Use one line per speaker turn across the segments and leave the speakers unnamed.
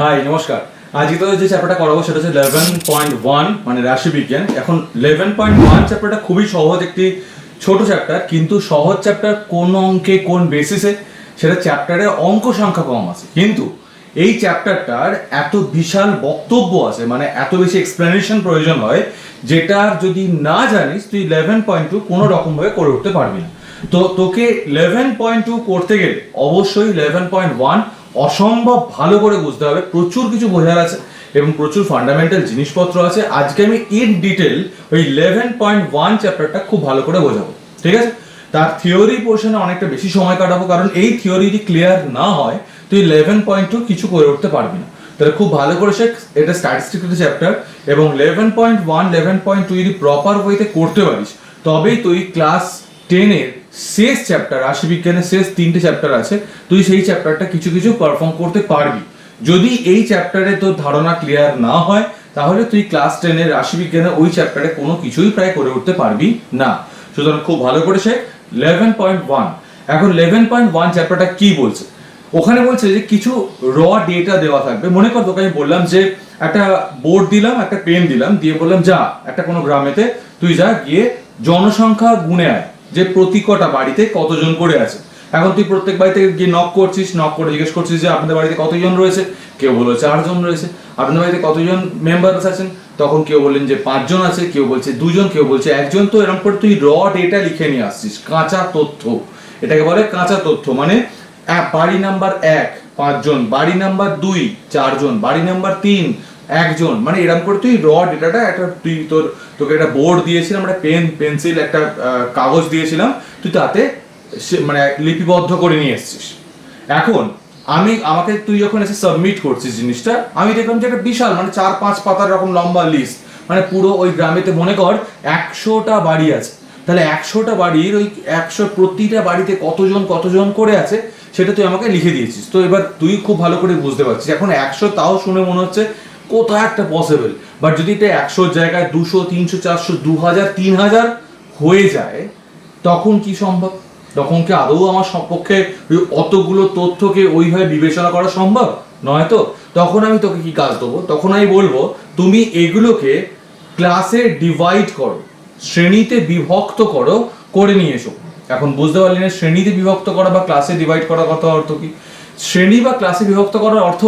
High নমস্কার। আজকে তো যে চ্যাপ্টারটা করাবো সেটা হচ্ছে 11.1 মানে রাশিবিজ্ঞান। এখন 11.1 চ্যাপ্টারটা খুবই সহজ, একটি ছোট চ্যাপ্টার, কিন্তু সহজ চ্যাপ্টার কোন অঙ্কে কোন বেসিসে সেটা চ্যাপ্টারে অঙ্ক সংখ্যা কম আছে, কিন্তু এই চ্যাপ্টারটার এত বিশাল বক্তব্য আছে, মানে এত বেশি এক্সপ্লেনেশন প্রয়োজন হয়, যেটা যদি না জানিস তুই 11.2 কোনো রকম ভাবে করে উঠতে পারবি না। তো তোকে 11.2 করতে গেলে অবশ্যই 11.1 অসম্ভব ভালো করে বুঝতে হবে, প্রচুর কিছু বোঝার আছে এবং প্রচুর ফান্ডামেন্টাল জিনিসপত্র আছে। আজকে আমি ইন ডিটেল ওই 11.1 চ্যাপ্টারটা খুব ভালো করে বোঝাবো, ঠিক আছে? তার থিওরি পোর্শনে অনেকটা বেশি সময় কাটাবো, কারণ এই থিওরি যদি ক্লিয়ার না হয় তুই 11.2 কিছু করে উঠতে পারবি না। তাহলে খুব ভালো করে শেখ, এটা স্ট্যাটিস্টিক্যাল চ্যাপ্টার এবং 11.1 11.2 যদি প্রপার ওয়েতে করতে পারিস তবেই তুই ক্লাস 10 এর শেষ চ্যাপ্টার, রাশিবিজ্ঞানের শেষ 3টে চ্যাপ্টার আছে, তুই সেই চ্যাপ্টারটা কিছু কিছু পারফর্ম করতে পারবি। যদি এই চ্যাপ্টারে তোর ধারণা ক্লিয়ার না হয় তাহলে তুই ক্লাস 10 এর রাশিবিজ্ঞানের ওই চ্যাপ্টারে কোনো কিছুই প্রায় করে উঠতে পারবি না। সুতরাং খুব ভালো করে শেখ 11.1। এখন 11.1 চ্যাপ্টারটা কি বলছে? ওখানে বলছে যে কিছু র ডেটা দেওয়া থাকবে। মনে কর তোকে আমি বললাম যে একটা বোর্ড দিলাম, একটা পেন দিলাম, দিয়ে বললাম যা একটা কোনো গ্রামেতে তুই যা গিয়ে জনসংখ্যা গুনে আয়, যে প্রতি কটা বাড়িতে কতজন করে আছে। এখন তুই প্রত্যেক বাড়িতে গিয়ে নক করছিস, নক করে জিজ্ঞেস করছিস যে আপনাদের বাড়িতে কতজন রয়েছে, কেউ বললো 4 জন রয়েছে। আপনাদের বাড়িতে কতজন মেম্বার্স আছেন, তখন কেউ বললেন যে 5 জন আছে, কেউ বলছে 2 জন, কেউ বলছে 1 জন। তো এরকম করে তুই র ডেটা লিখে নিয়ে আসছিস, কাঁচা তথ্য। এটাকে বলে কাঁচা তথ্য। মানে বাড়ি নাম্বার 1 5 জন, বাড়ি নাম্বার 2 4 জন, বাড়ি নাম্বার 3 1 জন। মানে এরকম করে তুই র ডেটাটা একটা, তুই তোকে একটা বোর্ড দিয়েছিলাম, একটা পেন পেন্সিল একটা কাগজ দিয়েছিলাম, তুই তাতে মানে লিপিবদ্ধ করে নিয়ে এসেছিস। এখন আমাকে তুই যখন এসে সাবমিট করছিস জিনিসটা, আমি দেখলাম যে একটা বিশাল মানে 4-5 পাতার রকম লম্বা লিস্ট, মানে পুরো ওই গ্রামেতে মনে কর 100টা বাড়ি আছে। তাহলে 100টা বাড়ির ওই 100 প্রতিটা বাড়িতে কতজন করে আছে সেটা তুই আমাকে লিখে দিয়েছিস। তো এবার তুই খুব ভালো করে বুঝতে পারছিস। এখন 100 তাও শুনে মনে হচ্ছে কোথাও একটা পসিবল, বাট যদি এটা 100 জায়গায় 200 300 400 2000 3000 হয়ে যায় তখন কি সম্ভব? তখন কি আদৌ আমার পক্ষে অতগুলো তথ্যকে ওইভাবে বিবেচনা করা সম্ভব নয়? তো তখন আমি তোকে কি কাজ দেবো? তখন আমি বলবো তুমি এগুলোকে ক্লাসে ডিভাইড করো, শ্রেণীতে বিভক্ত করো, করে নিয়ে এসো। এখন বুঝতে পারলি না শ্রেণীতে বিভক্ত করা বা ক্লাসে ডিভাইড করার কথা অর্থ কি? শ্রেণী বা ক্লাসে বিভক্ত করার অর্থ,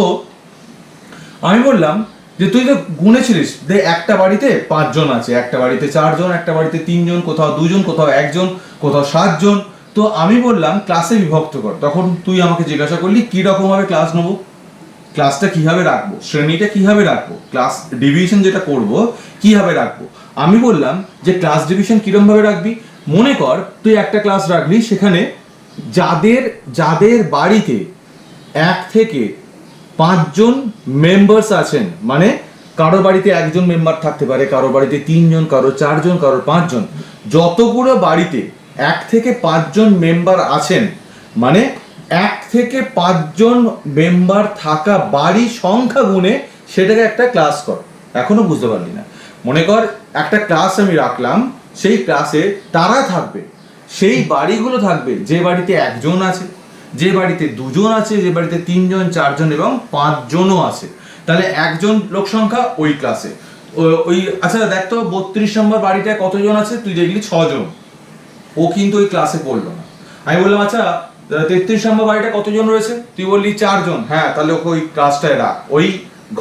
আমি বললাম যে তুই তো গুনেছিলিস যে একটা বাড়িতে 5 জন আছে, একটা বাড়িতে 4 জন, একটা বাড়িতে 3 জন, কোথাও 2 জন, কোথাও 1 জন, কোথাও 7 জন। তো আমি বললাম ক্লাসে বিভক্ত কর। তখন তুই আমাকে জিজ্ঞাসা করলি কি রকম ভাবে ক্লাস নেবো, ক্লাসটা কিভাবে রাখবো, শ্রেণীটা কিভাবে রাখবো, ক্লাস ডিভিশন যেটা করব কিভাবে রাখবো। আমি বললাম যে ক্লাস ডিভিশন কিরকম ভাবে রাখবি। মনে কর তুই একটা ক্লাস রাখলি, সেখানে যাদের বাড়িতে 1 থেকে 5 জন মেম্বার্স আছেন, মানে কারো বাড়িতে 1 জন মেম্বার থাকতে পারে, কারো বাড়িতে 3 জন, কারো 4 জন, কারো 5 জন। যতগুলো বাড়িতে 1 থেকে 5 জন মেম্বার আছেন, মানে 1 থেকে 5 জন মেম্বার থাকা বাড়ি সংখ্যা গুণে সেটাকে একটা ক্লাস কর। এখনো বুঝতে পারলি না? মনে কর একটা ক্লাস আমি রাখলাম, সেই ক্লাসে তারা থাকবে, সেই বাড়িগুলো থাকবে যে বাড়িতে 1 জন আছে, যে বাড়িতে 2 জন আছে, যে বাড়িতে 3 জন 4 জন এবং 5 জনও আছে। তাহলে 1 জন লোক সংখ্যা ওই ক্লাসে। ওই আচ্ছা দেখ তো 32 নম্বর বাড়িটায় কতজন আছে, তুই দেখলি 6 জন। ও কিন্তু ওই ক্লাসে পড়লো না। আমি বললাম আচ্ছা 33 নম্বর বাড়িটা কতজন রয়েছে, তুই বললি 4 জন। হ্যাঁ, তাহলে ওকে ওই ক্লাসটায় রাখ, ওই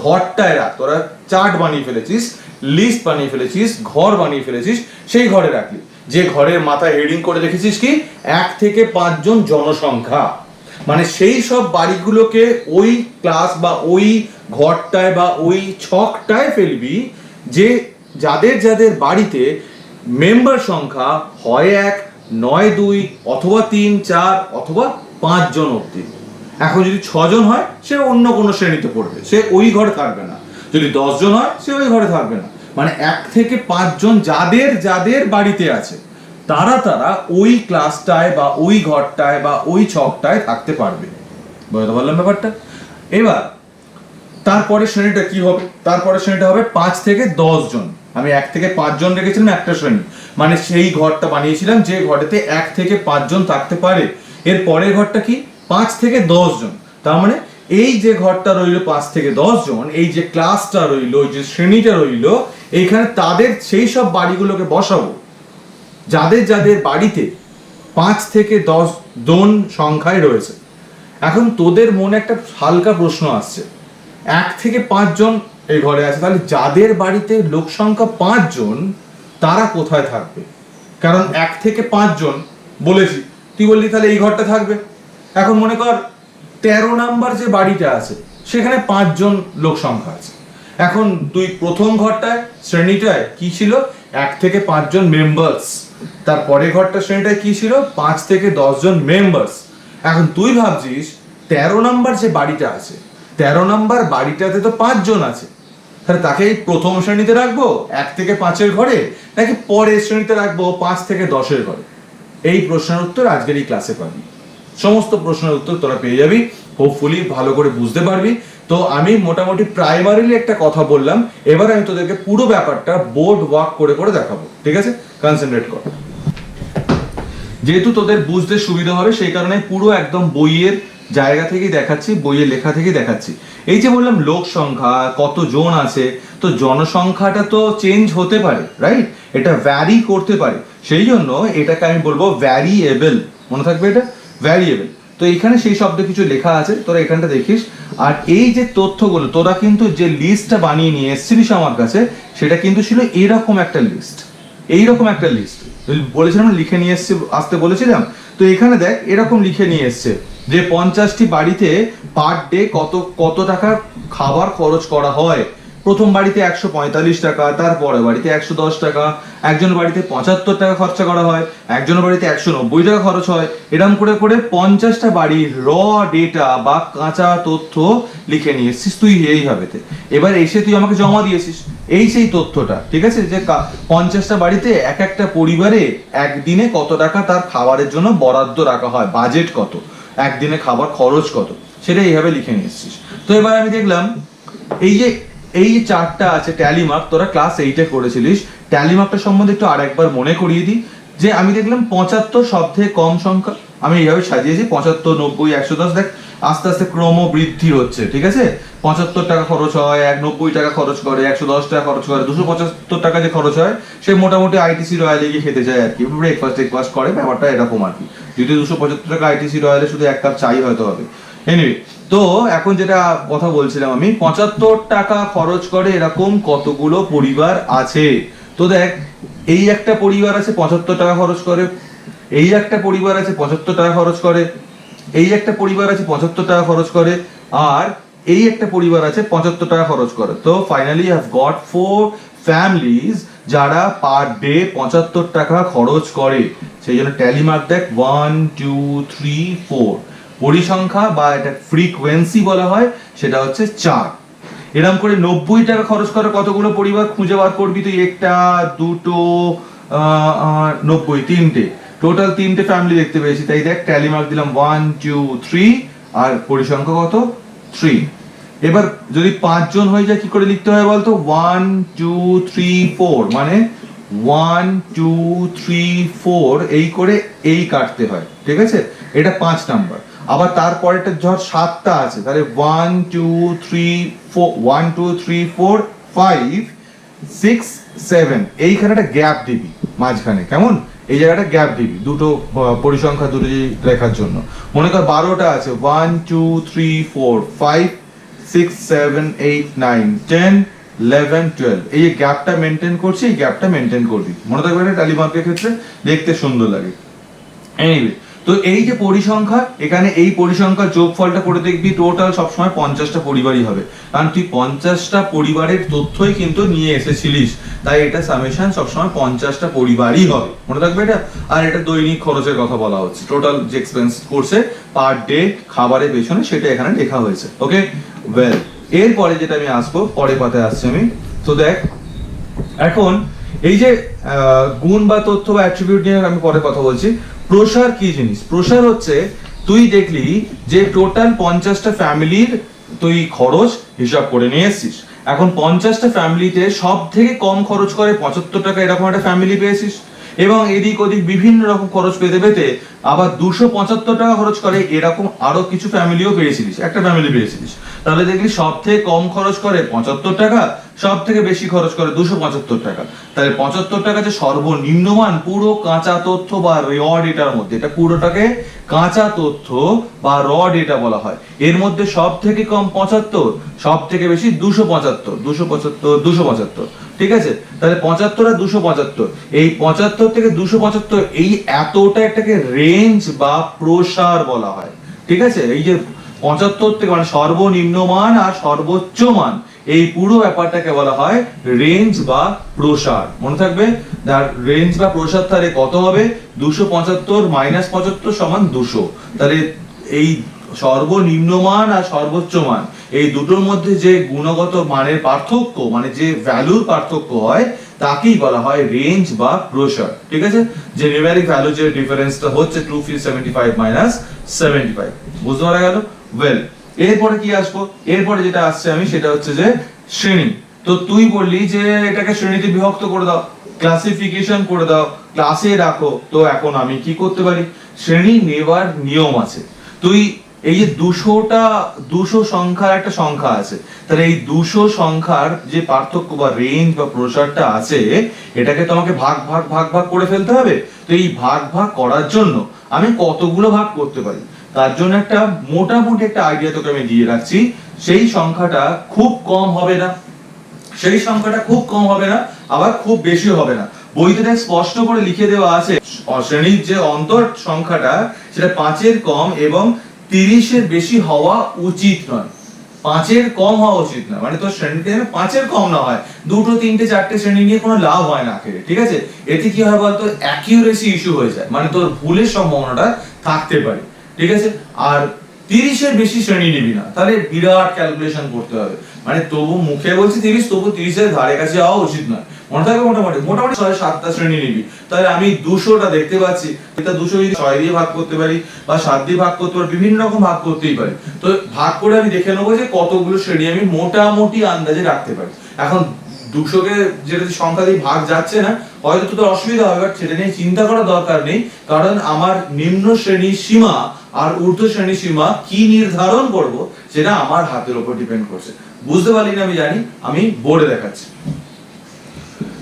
ঘরটায় রাখ। তোরা চার্ট বানিয়ে ফেলেছিস, লিস্ট বানিয়ে ফেলেছিস, ঘর বানিয়ে ফেলেছিস, সেই ঘরে রাখলি, যে ঘরের মাথায় হেডিং করে রেখেছিস কি 1 থেকে 5 জন জনসংখ্যা। মানে সেই সব বাড়িগুলোকে ওই ক্লাস বা ওই ঘরটায় বা ওই ছকটায় ফেলবি, যে যাদের বাড়িতে মেম্বার সংখ্যা হয় 1 9 2 অথবা 3 4 অথবা 5 জন অবধি। এখন যদি 6 জন হয় সে অন্য কোনো শ্রেণীতে পড়বে, সে ওই ঘরে থাকবে না। যদি 10 জন হয় সে ওই ঘরে থাকবে না। মানে 1 থেকে 5 জন যাদের বাড়িতে আছে তারা ওই ক্লাসটায় বা ওই ঘরটায় বা ওই ছকটায় থাকতে পারবে। বুঝতে পারলাম ব্যাপারটা? এবার তারপরে শ্রেণীটা কি হবে? তারপরে শ্রেণীটা হবে 5 থেকে 10 জন। আমি 1 থেকে 5 জন রেখেছিলাম একটা শ্রেণী, মানে সেই ঘরটা বানিয়েছিলাম যে ঘরেতে 1 থেকে 5 জন থাকতে পারে। এর পরের ঘরটা কি 5 থেকে 10 জন। তার মানে এই যে ঘরটা রইলো 5 থেকে 10 জন, এই যে ক্লাসটা রইলো, যে শ্রেণীটা রইলো, এইখানে তাদের সেই সব বাড়িগুলোকে বসাবো যাদের যাদের বাড়িতে 5 থেকে 10 জন সংখ্যায় রয়েছে। এখন তোদের মনে একটা হালকা প্রশ্ন আসছে, 1 থেকে 5 জন এই ঘরে আছে, তাহলে যাদের বাড়িতে লোক সংখ্যা 5 জন তারা কোথায় থাকবে? কারণ 1 থেকে 5 জন বলেছি, তুই বললি তাহলে এই ঘরটা থাকবে। এখন মনে কর 13 নাম্বার যে বাড়িটা আছে সেখানে 5 জন লোক সংখ্যা আছে। এখন তুই প্রথম ঘরটায় শ্রেণীটায় কি ছিল? 1 থেকে 5 জন মেম্বার্স। তারপরে ঘরটা শ্রেণীটায় কি ছিল? 5 থেকে 10 জন মেম্বার্স। এখন তুই ভাবছিস 13 নাম্বার যে বাড়িটা আছে, 13 নাম্বার বাড়িটাতে তো 5 জন আছে, তাহলে তাকে এই প্রথম শ্রেণীতে রাখবো 1 থেকে 5-এর ঘরে, নাকি পরের শ্রেণীতে রাখবো 5 থেকে 10-এর ঘরে? এই প্রশ্নের উত্তর আজকের এই ক্লাসে পাবি। সমস্ত প্রশ্নের উত্তর তোরা পেয়ে যাবি, হোপফুলি ভালো করে বুঝতে পারবি। তো আমি মোটামুটি প্রাইমারিলি একটা কথা বললাম, এবার আমি তোদেরকে পুরো ব্যাপারটা বোর্ড ওয়ার্ক করে করে দেখাবো, ঠিক আছে? কনসেন্ট্রেট কর। যেহেতু তোদের বুঝতে সুবিধা হবে সেই কারণে পুরো একদম বইয়ের জায়গা থেকেই দেখাচ্ছি, বইয়ের লেখা থেকেই দেখাচ্ছি। এই যে বললাম লোক সংখ্যা কত জন আছে, তো জনসংখ্যাটা তো চেঞ্জ হতে পারে, রাইট? এটা ভ্যারি করতে পারে, সেই জন্য এটাকে আমি বলবো ভ্যারিয়েবল। মনে থাকবে এটা ভ্যারিয়েবল। তো এখানে সেই শব্দ কিছু লেখা আছে, তোরা এখানটা দেখিস। আর এই যে তথ্যগুলো তোরা কিন্তু যে লিস্টটা বানিয়ে নিয়ে এসেছিলিস আমার কাছে, সেটা কিন্তু ছিল এরকম একটা লিস্ট, এইরকম একটা লিস্ট বলেছিলাম, লিখে নিয়ে এসছে আসতে বলেছিলাম। তো এখানে দেখ এরকম লিখে নিয়ে এসছে যে 50টি বাড়িতে পার ডে কত টাকা খাবার খরচ করা হয়। প্রথম বাড়িতে 145 টাকা, তারপরে বাড়িতে 110 টাকা, একজনের বাড়িতে 75 টাকা খরচা করা হয়, একজনের বাড়িতে 190 টাকা খরচ হয়। এরকম করে করে 50টা বাড়ির র ডেটা বা কাঁচা তথ্য লিখে নিয়ে এসছিস তুই এইভাবেতে। এবার এসে তুই আমাকে জমা দিয়েছিস এই সেই তথ্যটা, ঠিক আছে? যে 50টা বাড়িতে এক একটা পরিবারে একদিনে কত টাকা তার খাবারের জন্য বরাদ্দ রাখা হয়, বাজেট কত, একদিনে খাবার খরচ কত, সেটা এইভাবে লিখে নিয়ে এসছিস। তো এবার আমি দেখলাম এই যে চারটা আছে ট্যালি মার্ক, তোরা ক্লাস 8-এ করেছিলিস। ট্যালি মার্কটা সম্বন্ধে একটু আরেকবার মনে করিয়ে দিই যে আমি দেখলাম 75 সব থেকে কম সংখ্যা, আমি এইভাবে সাজিয়েছি 75, 90, 110। দেখ আস্তে আস্তে ক্রম বৃদ্ধি হচ্ছে, ঠিক আছে? 75 টাকা খরচ হয়, 90 টাকা খরচ করে, 110 টাকা খরচ করে, 275 টাকা যে খরচ হয় সে মোটামুটি আইটিসি রয়্যালে গিয়ে খেতে যায় আর কি, ব্রেকফাস্ট করে, ব্যাপারটা এরকম আর কি। যদি 275 টাকা আইটিসি রয়্যালে শুধু এক কাপ চাই হয়তো হবে। এনিওয়ে, তো এখন যেটা কথা বলছিলাম আমি, 75 টাকা খরচ করে এরকম কতগুলো পরিবার আছে। তো দেখ এই একটা পরিবার আছে 75 টাকা খরচ করে, এই একটা পরিবার আছে 75 টাকা খরচ করে, এই একটা পরিবার আছে 75 টাকা খরচ করে, আর এই একটা পরিবার আছে 75 টাকা খরচ করে। তো ফাইনালি হ্যাভ গট 4 ফ্যামিলিজ যারা পার ডে 75 টাকা খরচ করে। সেই জন্য ট্যালি মার্ক দেখ 1 2 3 4, পরিসংখ্যা বা এটা ফ্রিকোয়েন্সি বলা হয়, সেটা হচ্ছে 4। এরকম করে 90 টাকা খরচ করে কতগুলো পরিবার খুঁজে বার করবি তুই? একটা, দুটো, 90, তিনটে, টোটাল 3টে ফ্যামিলি দেখতে পেয়েছি। তাই দেখ ট্যালি মার্ক দিলাম 1 2 3, আর পরিসংখ্যা কত? 3। এবার যদি 5 জন হয়ে যায় কি করে লিখতে হয় বলতো? 1 2 3 4, মানে 1 2 3 4 এই করে এই কাটতে হয়, ঠিক আছে? এটা 5 নাম্বার। আবার তারপরেটা ধর 7টা আছে, তাহলে 1 2 3 4, 1 2 3 4 5 6 7, এইখানে একটা গ্যাপ দিবি মাঝখানে, কেমন? এই জায়গাটা গ্যাপ দিবি দুটো পরিসংখ্যা দুটো লেখার জন্য। মনে কর 12টা আছে, 1 2 3 4 5 6 7 8 9 10 11 12, এই গ্যাপটা মেনটেন করছি, এই গ্যাপটা মেনটেন করবি। মনে থাকবে এটা ট্যালি মার্কের ক্ষেত্রে দেখতে সুন্দর লাগে। এনিওয়ে, তো এই যে পরিসংখ্যা, এখানে এই পরিসংখ্যার যোগফলটা করে দেখবি টোটাল সবসময় 50টা পরিবারই হবে, কারণ তুই 50টা পরিবারের তথ্যই কিন্তু নিয়ে এসেছিলিস, তাই এটা সামেশন সবসময় 50টা পরিবারই হবে। মনে থাকবে এটা। আর এটা দৈনিক খরচের কথা বলা হচ্ছে, টোটাল যে এক্সপেন্স করছে পার ডে খাবারের পেছনে, সেটা এখানে লেখা হয়েছে। ওকে, ওয়েল, এরপরে যেটা আমি আসবো, পরে পাতায় আসছি আমি। তো দেখ এখন এই যে গুণ বা তথ্য বা অ্যাট্রিবিউট নিয়ে আমি পরে কথা বলছি। প্রসার কি জিনিস? প্রসার হচ্ছে তুই দেখলি যে টোটাল 50টা ফ্যামিলির তুই খরচ হিসাব করে নিয়ে এসেছিস। এখন 50টা ফ্যামিলিতে সব থেকে কম খরচ করে 75 টাকা এরকম একটা ফ্যামিলি পেয়েছিস, এবং এদিক ওদিক বিভিন্ন রকম খরচ পেতে পেতে আবার 275 টাকা খরচ করে এরকম আরো কিছু ফ্যামিলিও পেয়েছিলিস, একটা ফ্যামিলি পেয়েছিলিস, তাহলে দেখলি সব থেকে কম খরচ করে 75 টাকা, সব থেকে বেশি খরচ করে 275 টাকা। তাহলে 75 টাকা যে সর্বনিম্ন মান পুরো কাঁচা তথ্য বা র ডেটার মধ্যে, এটা পুরোটাকে কাঁচা তথ্য বা র ডেটা বলা হয়। এর মধ্যে সব থেকে কম 75, সব থেকে বেশি 275, ঠিক আছে? তাহলে 75 আর 275, এই 75 থেকে 275 এই এতটা একটাকে রেঞ্জ বা প্রসার বলা হয়, ঠিক আছে? এই যে 75 থেকে মানে সর্বনিম্ন মান আর সর্বোচ্চ মান, এই পুরো ব্যাপারটাকে বলা হয় রেঞ্জ বা প্রসার। মনে থাকবে, রেঞ্জ বা প্রসার তাহলে কত হবে? 275 মাইনাস 75 সমান 200। তাহলে এই সর্বনিম্ন মান আর সর্বোচ্চ মান এই দুটোর মধ্যে যে গুণগত মানের পার্থক্য, মানে যে ভ্যালুর পার্থক্য হয়, তাকেই বলা হয় রেঞ্জ বা প্রসার, ঠিক আছে? যে নিউমেরিক ভ্যালু যে ডিফারেন্সটা হচ্ছে 275 মাইনাস 75, বুঝতে পারা গেল? ওয়েল, এরপরে কি আসবো? এরপরে যেটা আসছে আমি সেটা হচ্ছে যে শ্রেণী। তো তুই বললি যে এটাকে শ্রেণীতে বিভক্ত করে দাও, ক্লাসিফিকেশন করে দাও, ক্লাসে রাখো। তো এখন আমি কি করতে পারি? শ্রেণী নেবার নিয়ম আছে। তুই এই যে 200 সংখ্যার একটা সংখ্যা আছে, তাহলে এই 200 সংখ্যার যে পার্থক্য বা রেঞ্জ বা প্রসারটা আছে, এটাকে তোমাকে ভাগ ভাগ ভাগ ভাগ করে ফেলতে হবে। তো এই ভাগ ভাগ করার জন্য আমি কতগুলো ভাগ করতে পারি, তার জন্য একটা মোটামুটি একটা আইডিয়া তোকে আমি দিয়ে রাখছি। সেই সংখ্যাটা খুব কম হবে না, সেই সংখ্যাটা খুব কম হবে না, আবার খুব বেশি হবে না। বইতে দেখ স্পষ্ট করে লিখে দেওয়া আছে শ্রেণীর যে অন্তর সংখ্যাটা সেটা 5 এর কম এবং 30 এর বেশি হওয়া উচিত নয়। 5 এর কম হওয়া উচিত না, মানে তোর শ্রেণীতে 5 এর কম না হয়। 2, 3, 4 শ্রেণী নিয়ে কোনো লাভ হয় না, ঠিক আছে? এতে কি হয় বলতো, অ্যাকিউরেসি ইস্যু হয়ে যায়, মানে তোর ভুলের সম্ভাবনাটা থাকতে পারে, ঠিক আছে? আর 30 এর বেশি শ্রেণী নিবি না, তাহলে বিরাট ক্যালকুলেশন করতে হবে। মানে তবু মুখে বলছি 30, তবু 30 এর ধারে কাছে যাওয়া উচিত নয়। মনে থাকবে মোটামুটি 6-7টা শ্রেণী নিবি। তাহলে আমি 200টা দেখতে পাচ্ছি, এটা 200 যদি 6 দিয়ে ভাগ করতে পারি বা 7 দিয়ে ভাগ করতে পারি, বিভিন্ন রকম ভাগ করতেই পারি। তো ভাগ করে আমি দেখে নেবো যে কতগুলো শ্রেণী আমি মোটামুটি আন্দাজে রাখতে পারি। এখন 200কে যেটা সংখ্যা দিয়ে ভাগ যাচ্ছে না, হয়তো তোর অসুবিধা হবে, বাট সেটা নিয়ে চিন্তা করার দরকার নেই, কারণ আমার নিম্ন শ্রেণীর সীমা আর ঊর্ধ্ব শ্রেণীর সীমা কি নির্ধারণ করব সেটা আমার হাতের উপর ডিপেন্ড করছে। বুঝতে পারলি না? আমি জানি, আমি বোর্ডে দেখাচ্ছি।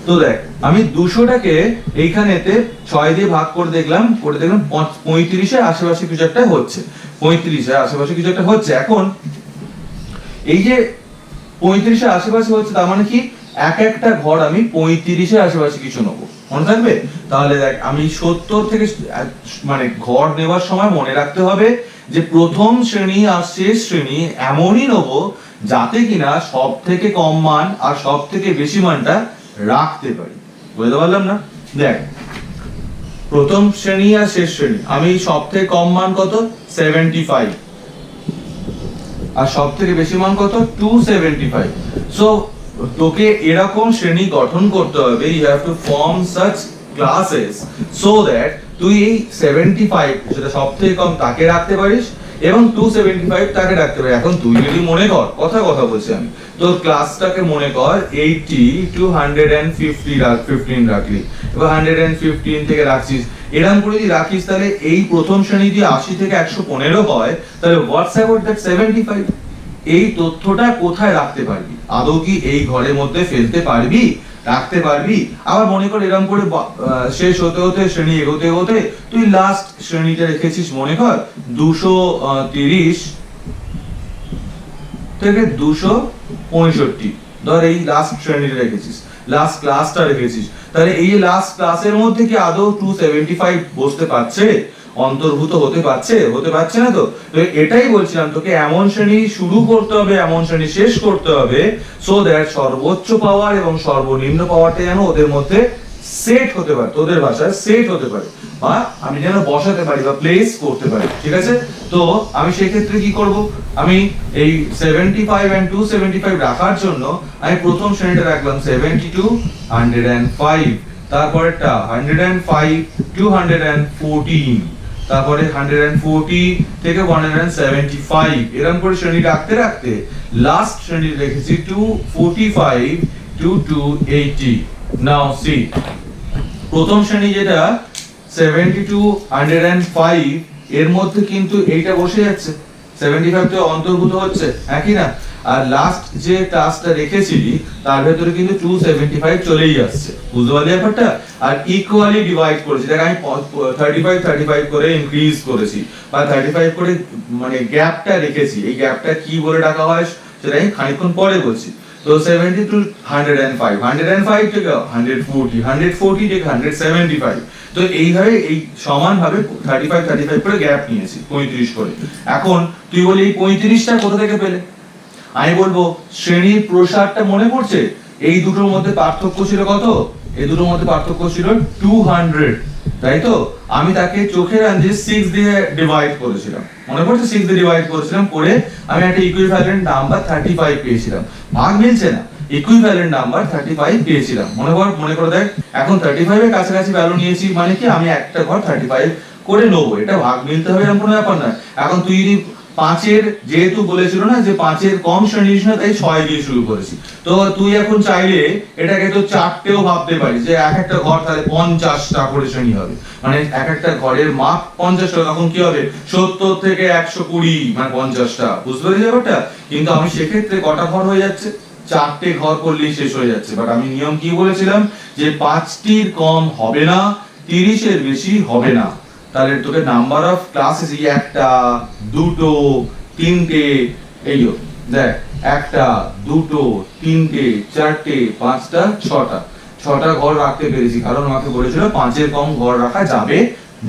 তো দেখ, আমি 200টাকে এইখানেতে 6 দিয়ে ভাগ করে দেখলাম 35 এর আশেপাশে কিছু একটা হচ্ছে, 35 এর আশেপাশে কিছু একটা হচ্ছে। এখন এই যে 35 এর আশেপাশে হচ্ছে, তার মানে কি এক একটা ঘর আমি 35 এর আশেপাশে কিছু নেবো, মনে থাকবে? তাহলে দেখ, আমি 70 থেকে মানে ঘর নেওয়ার সময় মনে রাখতে হবে যে প্রথম শ্রেণী আর শেষ শ্রেণী এমনই নেবো যাতে কিনা সব থেকে কম মান আর সব থেকে বেশি মানটা রাখতে পারি। বুঝতে পারলাম না? দেখ, প্রথম শ্রেণী আর শেষ শ্রেণী, আমি সব থেকে কম মান কত? 75, আর সব থেকে বেশি মান কত? 275। সো তোকে এরকম শ্রেণী গঠন করতে হবে, you have to form such classes so that তুই এই 75 যেটা সব থেকে কম তাকে রাখতে পারিস এবং 275 তাকে রাখতে পারিস। এখন তুই যদি মনে কর, কথা বলছি আমি, তোর ক্লাসটাকে মনে কর 80 to 115 রাখলি, এবার 115 থেকে রাখছিস, এরকম করে যদি রাখিস, তাহলে এই প্রথম শ্রেণী যদি 80 থেকে 115 হয়, তাহলে হোয়াটস অ্যাবাউট দ্যাট 75? এই তথ্যটা কোথায় রাখতে পারবি? আদৌ কি এই ঘরের মধ্যে ফেলতে পারবি, রাখতে পারবি? আবার মনে কর এরকম করে শেষ হতে হতে শ্রেণী এগোতে এগোতে তুই লাস্ট শ্রেণীটা রেখেছিস, মনে কর 230 থেকে 265, ধর এই লাস্ট শ্রেণীটা রেখেছিস, লাস্ট ক্লাসটা রেখেছিস, তাহলে এই লাস্ট ক্লাসের মধ্যে কি আদৌ 275 বসতে পারছে, অন্তর্ভুক্ত হতে পারছে না? তো এটাই বলছিলাম তোকে, এমন শ্রেণী শুরু করতে হবে, এমন শ্রেণী শেষ করতে হবে, সো দ্যাট সর্বোচ্চ পাওয়ার এবং সর্বনিম্ন পাওয়ারটা যেন ওদের মধ্যে সেট হতে পারে, তোদের ভাষায় সেট হতে পারে, বা আমি যেন বসাতে পারি বা প্লেস করতে পারি, ঠিক আছে? তো আমি সেই ক্ষেত্রে কি করব? আমি এই 75 and 275 রাখার জন্য আমি প্রথম শ্রেণীটা রাখলাম 72 105, তারপরেরটা 105 214, তারপরে 140 থেকে 175, এরকম করে শ্রেণী রাখতে রাখতে লাস্ট শ্রেণী রেখেছি 245 to 280। নাও সি, প্রথম শ্রেণী যেটা 72 105 এর মধ্যে কিন্তু এইটা বসে যাচ্ছে, 75 তো অন্তর্ভুক্ত হচ্ছে, একই না? আর লাস্ট যে ক্লাসটা রেখেছিলি তার ভেতরে কিন্তু 275 চলেই আসছে, বুঝতে পারলি ব্যাপারটা? আর ইকুয়ালি ডিভাইড করেছি, দেখ আমি 35 করে ইনক্রিজ করেছি বা 35 করে মানে গ্যাপটা রেখেছি। এই গ্যাপটা কি বলে ডাকা হয় সেটা আমি খানিকক্ষণ পরে বলছি। তো 70 to 105, 105 থেকে 140, 140 থেকে 175। তো এইভাবে এই সমান ভাবে 35 করে গ্যাপ নিয়েছি, 35 করে। এখন তুই বলি এই 35টা কোথা থেকে পেলে? আমি বলবো শ্রেণীর প্রসারটা মনে পড়ছে? এই দুটোর মধ্যে পার্থক্য ছিল কত? এই দুটোর মধ্যে পার্থক্য ছিল 200, তাই তো? আমি তাকে চোখের আন্দাজে 6 দিয়ে ডিভাইড করেছিলাম, মনে পড়ছে? 6 দিয়ে ডিভাইড করেছিলাম, করে আমি একটা ইকুইভ্যালেন্ট নাম্বার 35 পেয়েছিলাম। ভাগ মিলছে না, ইকুইভ্যালেন্ট নাম্বার 35 পেয়েছিলাম, মনে করে দেখ। এখন 35 এর কাছাকাছি ভ্যালু নিয়েছি মানে কি আমি একটা ঘর 35 করে নেবো, এটা ভাগ মিলতে হবে এরকম কোনো ব্যাপার না। এখন তুই যদি 5 এর, যেহেতু বলেছিল না যে 5 এর কম শ্রেণী না, তাই 6 দিয়ে শুরু করেছি। তো তুই এখন চাইলে এটাকে তো 4টেও ভাবতে পারিস, যে এক একটা ঘর তাহলে 50টা করে শ্রেণী হবে, মানে এক একটা ঘরের মাপ 50টা, তখন কি হবে 70 থেকে 120 মানে 50টা, বুঝতে পারলি ব্যাপারটা? কিন্তু আমি সেক্ষেত্রে কটা ঘর হয়ে যাচ্ছে? 4টে ঘর করলেই শেষ হয়ে যাচ্ছে। বাট আমি নিয়ম কি বলেছিলাম যে 5টির কম হবে না, 30 এর বেশি হবে না। তাহলে তোকে নাম্বার অফ ক্লাসেস এই একটা, দুটো, তিনটে, এইও দেখ, একটা, দুটো, তিনটে, চারটে, পাঁচটা, ছটা ঘর রাখতে পেরেছি, কারণ আমাকে বলেছিল 5 এর কম ঘর রাখা যাবে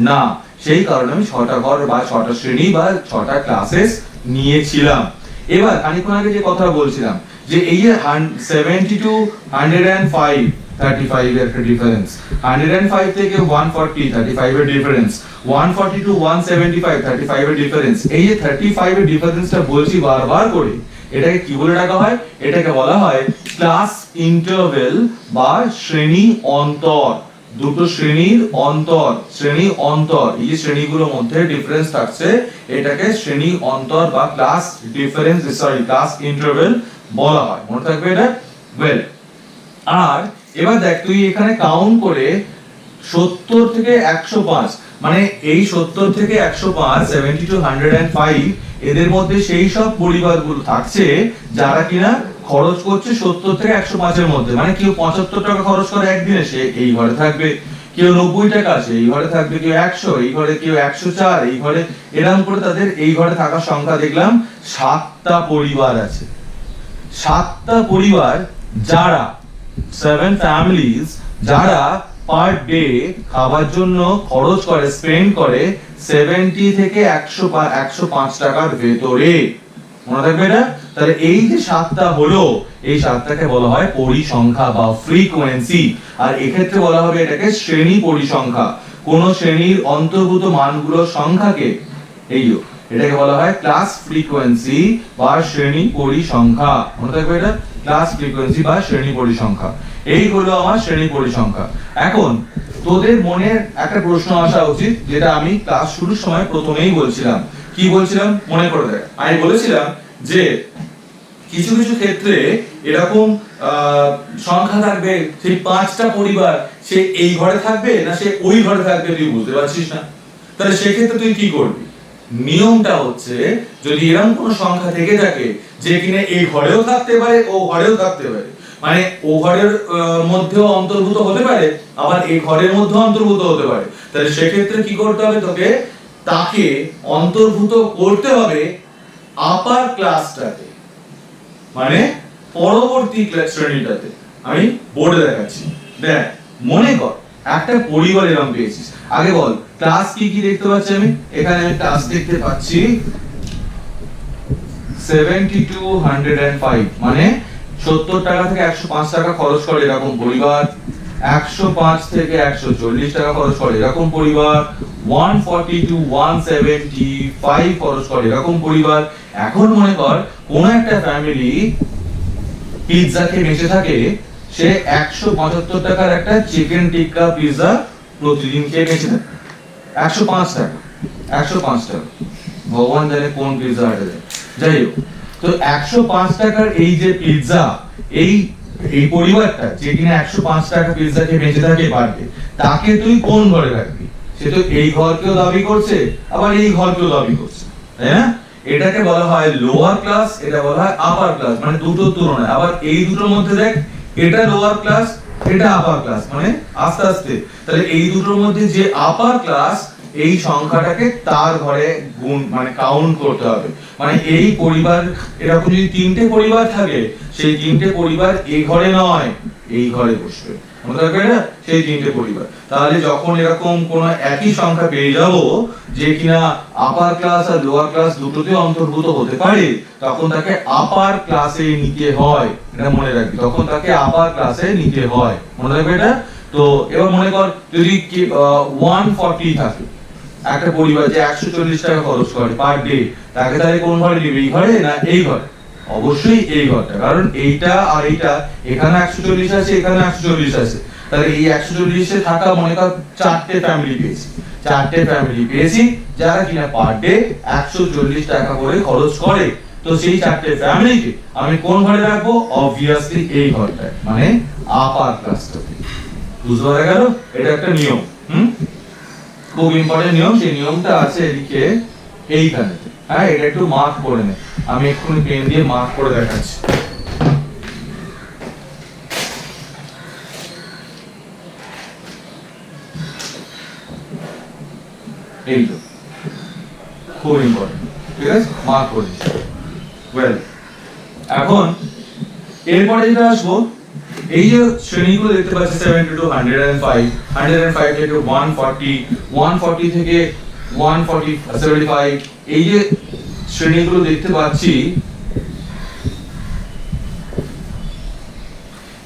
না। সেই কারণে আমি 6টা ঘর বা 6টা শ্রেণী বা 6টা ক্লাসেস নিয়েছিলাম। এবার খানিকক্ষণ আগে যে কথা বলছিলাম যে এই যে 72 105, 35 এর একটা ডিফারেন্স, 105 থেকে 140 35 এর ডিফারেন্স, 140 টু 175 35 এর ডিফারেন্স। এই যে 35 এর ডিফারেন্সটা বলছি বারবার করে, এটাকে কি বলে ডাকা হয়? এটাকে বলা হয় ক্লাস ইন্টারভেল বা শ্রেণী অন্তর। দুটো শ্রেণীর অন্তর, শ্রেণী অন্তর, এই যে শ্রেণীগুলোর মধ্যে ডিফারেন্স থাকছে, এটাকে শ্রেণী অন্তর বা ক্লাস ডিফারেন্স, ক্লাস ইন্টারভেল বলা হয়, মনে থাকবে এটা? ওয়েল, আর এবার দেখ তুই এখানে কাউন্ট করে 70 থেকে 105, মানে এই 70 থেকে 105, 70 to 105, এদের মধ্যে সেই সব পরিবারগুলো থাকছে যারা কিনা খরচ করছে 70 থেকে 105 এর মধ্যে। মানে কেউ 75 টাকা খরচ করে একদিনে, সে এই ঘরে থাকবে। কেউ 90 টাকা, সে এই ঘরে থাকবে। কেউ 100, এই ঘরে। কেউ 104, এই ঘরে। এরকম করে তাদের এই ঘরে থাকার সংখ্যা দেখলাম 7টা পরিবার আছে। 7টা পরিবার, যারা 7 families, যারা পার ডে খাবার জন্য খরচ করে, স্পেন্ড করে 70 থেকে 105 টাকার ভেতরে, মনে থাকবে এটা? তাহলে এই যে 7টা হলো, এই 7টাকে বলা হয় পরিসংখ্যা বা ফ্রিকোয়েন্সি। আর এক্ষেত্রে বলা হবে এটাকে শ্রেণী পরিসংখ্যা। কোন শ্রেণীর অন্তর্ভুক্ত মানগুলোর সংখ্যাকে, এইও এটাকে বলা হয় ক্লাস ফ্রিকোয়েন্সি বা শ্রেণী পরিসংখ্যা, মনে থাকবে এটা? ক্লাস ফ্রিকোয়েন্সি বা শ্রেণী পরিসংখ্যা। এই হলো আমার শ্রেণী পরিসংখ্যা। এখন তোদের মনে একটা প্রশ্ন আসা উচিত, যেটা আমি ক্লাস শুরুর সময় প্রথমেই বলছিলাম। কি বলছিলাম মনে করে দেখ? আমি বলেছিলাম যে কিছু কিছু ক্ষেত্রে এরকম সংখ্যা থাকবে, সেই 5টা পরিবার, সে এই ঘরে থাকবে না সে ওই ঘরে থাকবে, তুই বুঝতে পারছিস না। তাহলে সেক্ষেত্রে তুই কি করবি? নিয়মটা হচ্ছে, যদি এরকম কোন সংখ্যা থেকে থাকে যে কিনা এই ঘরেও থাকতে পারে ও ঘরেও থাকতে পারে, মানে ও ঘরের মধ্যেও অন্তর্ভুক্ত হতে পারে, আবার এই ঘরের মধ্যেও অন্তর্ভুক্ত হতে পারে, তাহলে সেক্ষেত্রে কি করতে হবে? তোকে তাকে অন্তর্ভুক্ত করতে হবে আপার ক্লাসটাতে, মানে পরবর্তী শ্রেণীটাতে। আমি বোর্ডে দেখাচ্ছি, দেখ মনে কর একটা পরিবার এরকম পেয়েছিস। আগে বল ক্লাস কি কি দেখতে পাচ্ছি আমি? এখানে আমি ক্লাস দেখতে পাচ্ছি 70 to 105, মানে 70 টাকা থেকে 105 টাকা খরচ করে এরকম পরিবার, 105 থেকে 140 টাকা খরচ করে এরকম পরিবার, 140 to 175 খরচ করে এরকম পরিবার। এখন মনে কর কোন একটা ফ্যামিলি পিৎজা খেয়ে বেঁচে থাকে, সে 175 টাকার একটা চিকেন টিক্কা পিৎজা প্রতিদিন খেয়ে বেঁচে থাকে। 105 টাকা, 105 টাকা, ভগবান জানে কোন পিৎজা হাটে যায়। যাই হোক, তো 105 টাকার এই যে পিৎজা, এই পরিবারটা যে কিনা 105 টাকা পিৎজা খেয়ে বেঁচে থাকে পার ডে, তাকে তুই কোন ঘরে রাখবি? সে তো এই ঘরকেও দাবি করছে আবার এই ঘরকেও দাবি করছে, তাই না? এটাকে বলা হয় লোয়ার ক্লাস, এটা বলা হয় আপার ক্লাস, মানে দুটোর তুলনায়। আবার এই দুটোর মধ্যে দেখ, এটা লোয়ার ক্লাস, এটা আপার ক্লাস, মানে আস্তে আস্তে তাহলে এই দুটোর মধ্যে যে আপার ক্লাস এই সংখ্যাটাকে তার ঘরে গুণ মানে কাউন্ট করতে হবে। মানে এই পরিবার এরকম যদি তিনটে পরিবার থাকে, সেই তিনটে পরিবার এই ঘরে নয় এই ঘরে বসবে, মনে রাখবে না? সেই তিনটে পরিবার। তাহলে যখন এরকম কোন একই সংখ্যা পেয়ে যাব যে কিনা আপার ক্লাস আর লোয়ার ক্লাস দুটোতে অন্তর্ভুক্ত হতে পারে, তখন তাকে আপার ক্লাসে নিতে হয়, এটা মনে রাখবি। তখন তাকে আপার ক্লাসে নিতে হয়, মনে রাখবে এটা। তো এবার মনে কর যদি 140 থাকে একটা পরিবার যে 140 টাকা খরচ করে পার ডে, তাকে তাহলে কোন ঘরে দিবে? এই ঘরে না এই ঘরে? অবশ্যই এই ঘরটা, কারণ এইটা আর এইটা এখানে 140 আছে, এখানে 140 আছে, তাহলে এই 140 এ থাকা মনে কর চারটে ফ্যামিলি পেয়েছি, চারটে ফ্যামিলি পেয়েছি যারা কিনা পার ডে 140 টাকা করে খরচ করে। তো সেই চারটে ফ্যামিলিকে আমি কোন ঘরে রাখবো? অবভিয়াসলি এই ঘরটায়, মানে আপার ক্লাসটাতে। বুঝতে পারা গেল? এটা একটা নিয়ম, খুব ইম্পর্টেন্ট নিয়ম। সেই নিয়মটা আছে এদিকে এইখানে, হ্যাঁ, এটা একটু মার্ক করে নে, আমি এক্ষুনি পেন দিয়ে মার্ক করে দেখাচ্ছি। এই তো খুব ইম্পর্টেন্ট, ঠিক আছে, মার্ক করে দিচ্ছি। ওয়েল, এখন এরপরে যেটা আসবো, এই যে শ্রেণীগুলো দেখতে পাচ্ছি 70 to 105, 105 থেকে 140, 140 থেকে 175, এই যে শ্রেণীগুলো দেখতে পাচ্ছি,